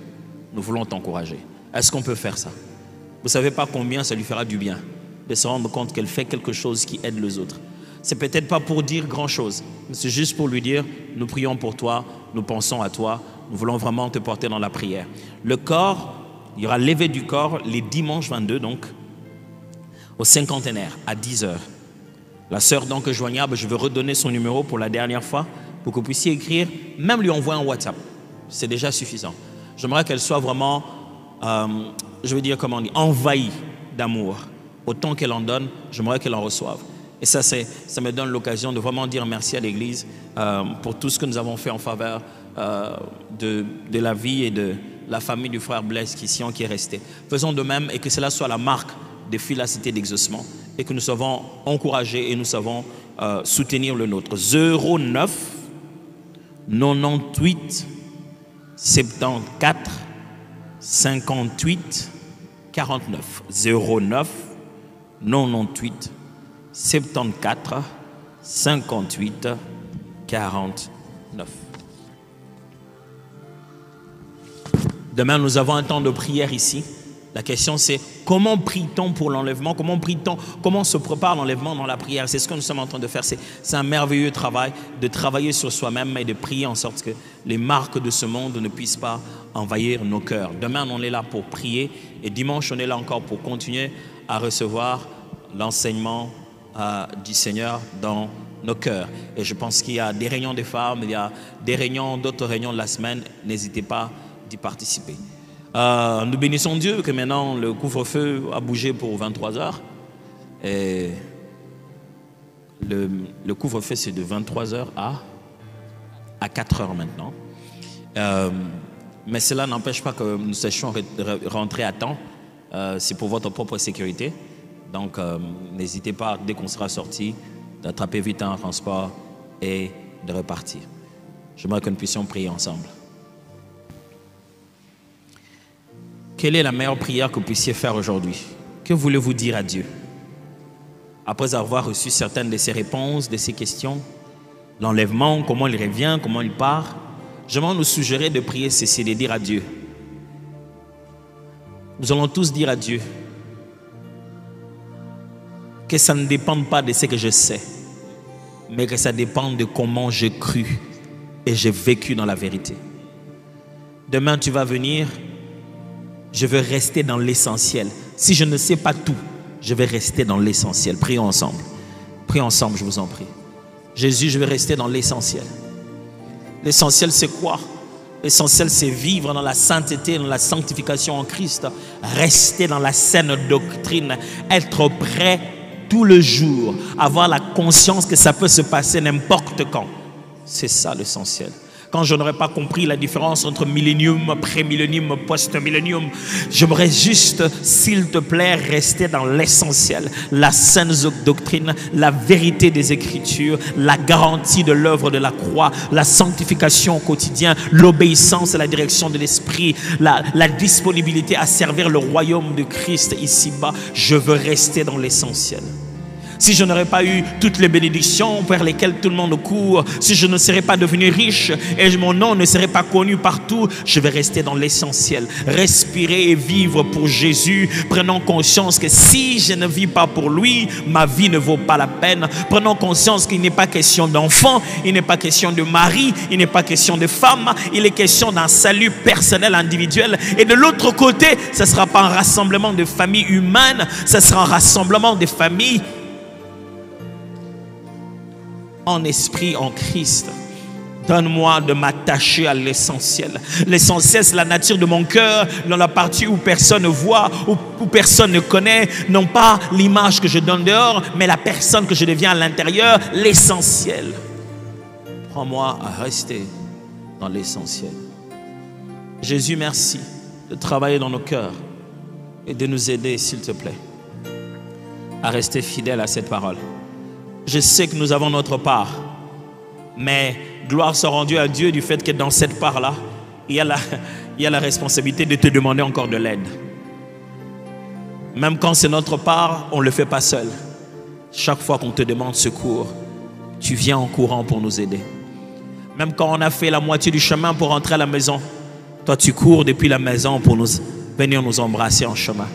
Nous voulons t'encourager. Est-ce qu'on peut faire ça? Vous ne savez pas combien ça lui fera du bien de se rendre compte qu'elle fait quelque chose qui aide les autres. C'est peut-être pas pour dire grand-chose, mais c'est juste pour lui dire, nous prions pour toi, nous pensons à toi, nous voulons vraiment te porter dans la prière. Le corps, il y aura l'éveil du corps les dimanches 22, donc, au cinquantenaire, à 10h. La sœur donc joignable, je veux redonner son numéro pour la dernière fois, pour que vous puissiez écrire, même lui envoyer un WhatsApp. C'est déjà suffisant. J'aimerais qu'elle soit vraiment, je veux dire, comment on dit, envahie d'amour. Autant qu'elle en donne, j'aimerais qu'elle en reçoive. Et ça me donne l'occasion de vraiment dire merci à l'Église pour tout ce que nous avons fait en faveur de la vie et de la famille du frère Blaise Christian qui est resté. Faisons de même et que cela soit la marque de fidélité d'exaucement et que nous savons encourager et nous savons soutenir le nôtre. 09 98 74 58 49. 09 98 74 58 49. Demain, nous avons un temps de prière ici. La question c'est comment prie-t-on pour l'enlèvement? Comment prie-t-on? Comment se prépare l'enlèvement dans la prière? C'est ce que nous sommes en train de faire. C'est un merveilleux travail de travailler sur soi-même et de prier en sorte que les marques de ce monde ne puissent pas envahir nos cœurs. Demain, on est là pour prier et dimanche, on est là encore pour continuer à recevoir l'enseignement du Seigneur dans nos cœurs. Et je pense qu'il y a des réunions des femmes, il y a des réunions, d'autres réunions de la semaine. N'hésitez pas d'y participer. Nous bénissons Dieu que maintenant le couvre-feu a bougé pour 23h. Et le couvre-feu c'est de 23h à 4h maintenant. Mais cela n'empêche pas que nous sachions rentrer à temps. C'est pour votre propre sécurité. Donc n'hésitez pas, dès qu'on sera sorti, d'attraper vite un transport et de repartir. J'aimerais que nous puissions prier ensemble. Quelle est la meilleure prière que vous puissiez faire aujourd'hui? Que voulez-vous dire à Dieu? Après avoir reçu certaines de ses réponses, de ses questions, l'enlèvement, comment il revient, comment il part, j'aimerais nous suggérer de prier ceci, de dire à Dieu. Nous allons tous dire à Dieu que ça ne dépend pas de ce que je sais, mais que ça dépend de comment j'ai cru et j'ai vécu dans la vérité. Demain, tu vas venir. Je veux rester dans l'essentiel. Si je ne sais pas tout, je vais rester dans l'essentiel. Prions ensemble. Prions ensemble, je vous en prie. Jésus, je vais rester dans l'essentiel. L'essentiel, c'est quoi? L'essentiel, c'est vivre dans la sainteté, dans la sanctification en Christ. Rester dans la saine doctrine. Être prêt tout le jour. Avoir la conscience que ça peut se passer n'importe quand. C'est ça l'essentiel. Quand je n'aurais pas compris la différence entre millénium, pré-millénium, post-millénium, j'aimerais juste, s'il te plaît, rester dans l'essentiel. La saine doctrine, la vérité des Écritures, la garantie de l'œuvre de la croix, la sanctification au quotidien, l'obéissance à la direction de l'Esprit, la disponibilité à servir le royaume de Christ ici-bas. Je veux rester dans l'essentiel. si je n'aurais pas eu toutes les bénédictions vers lesquelles tout le monde court, si je ne serais pas devenu riche et mon nom ne serait pas connu partout, je vais rester dans l'essentiel. Respirer et vivre pour Jésus. Prenons conscience que si je ne vis pas pour lui, ma vie ne vaut pas la peine. Prenons conscience qu'il n'est pas question d'enfant, il n'est pas question de mari, il n'est pas question de femme, il est question d'un salut personnel, individuel. Et de l'autre côté, ce ne sera pas un rassemblement de familles humaines, ce sera un rassemblement de familles en esprit, en Christ. Donne-moi de m'attacher à l'essentiel. L'essentiel, c'est la nature de mon cœur, dans la partie où personne ne voit, où personne ne connaît, non pas l'image que je donne dehors, mais la personne que je deviens à l'intérieur, l'essentiel. Prends-moi à rester dans l'essentiel. Jésus, merci de travailler dans nos cœurs et de nous aider, s'il te plaît, à rester fidèles à cette parole. Je sais que nous avons notre part, mais gloire soit rendue à Dieu du fait que dans cette part-là, il y a la responsabilité de te demander encore de l'aide. Même quand c'est notre part, on ne le fait pas seul. Chaque fois qu'on te demande secours, tu viens en courant pour nous aider. Même quand on a fait la moitié du chemin pour rentrer à la maison, toi tu cours depuis la maison pour venir nous embrasser en chemin.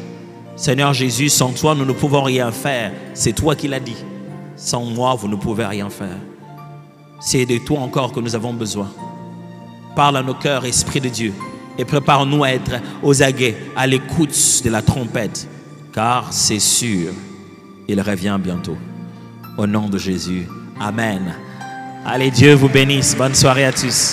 Seigneur Jésus, sans toi, nous ne pouvons rien faire. C'est toi qui l'as dit. Sans moi, vous ne pouvez rien faire. C'est de toi encore que nous avons besoin. Parle à nos cœurs, Esprit de Dieu, et prépare-nous à être aux aguets, à l'écoute de la trompette, car c'est sûr, il revient bientôt. Au nom de Jésus, Amen. Allez, Dieu vous bénisse. Bonne soirée à tous.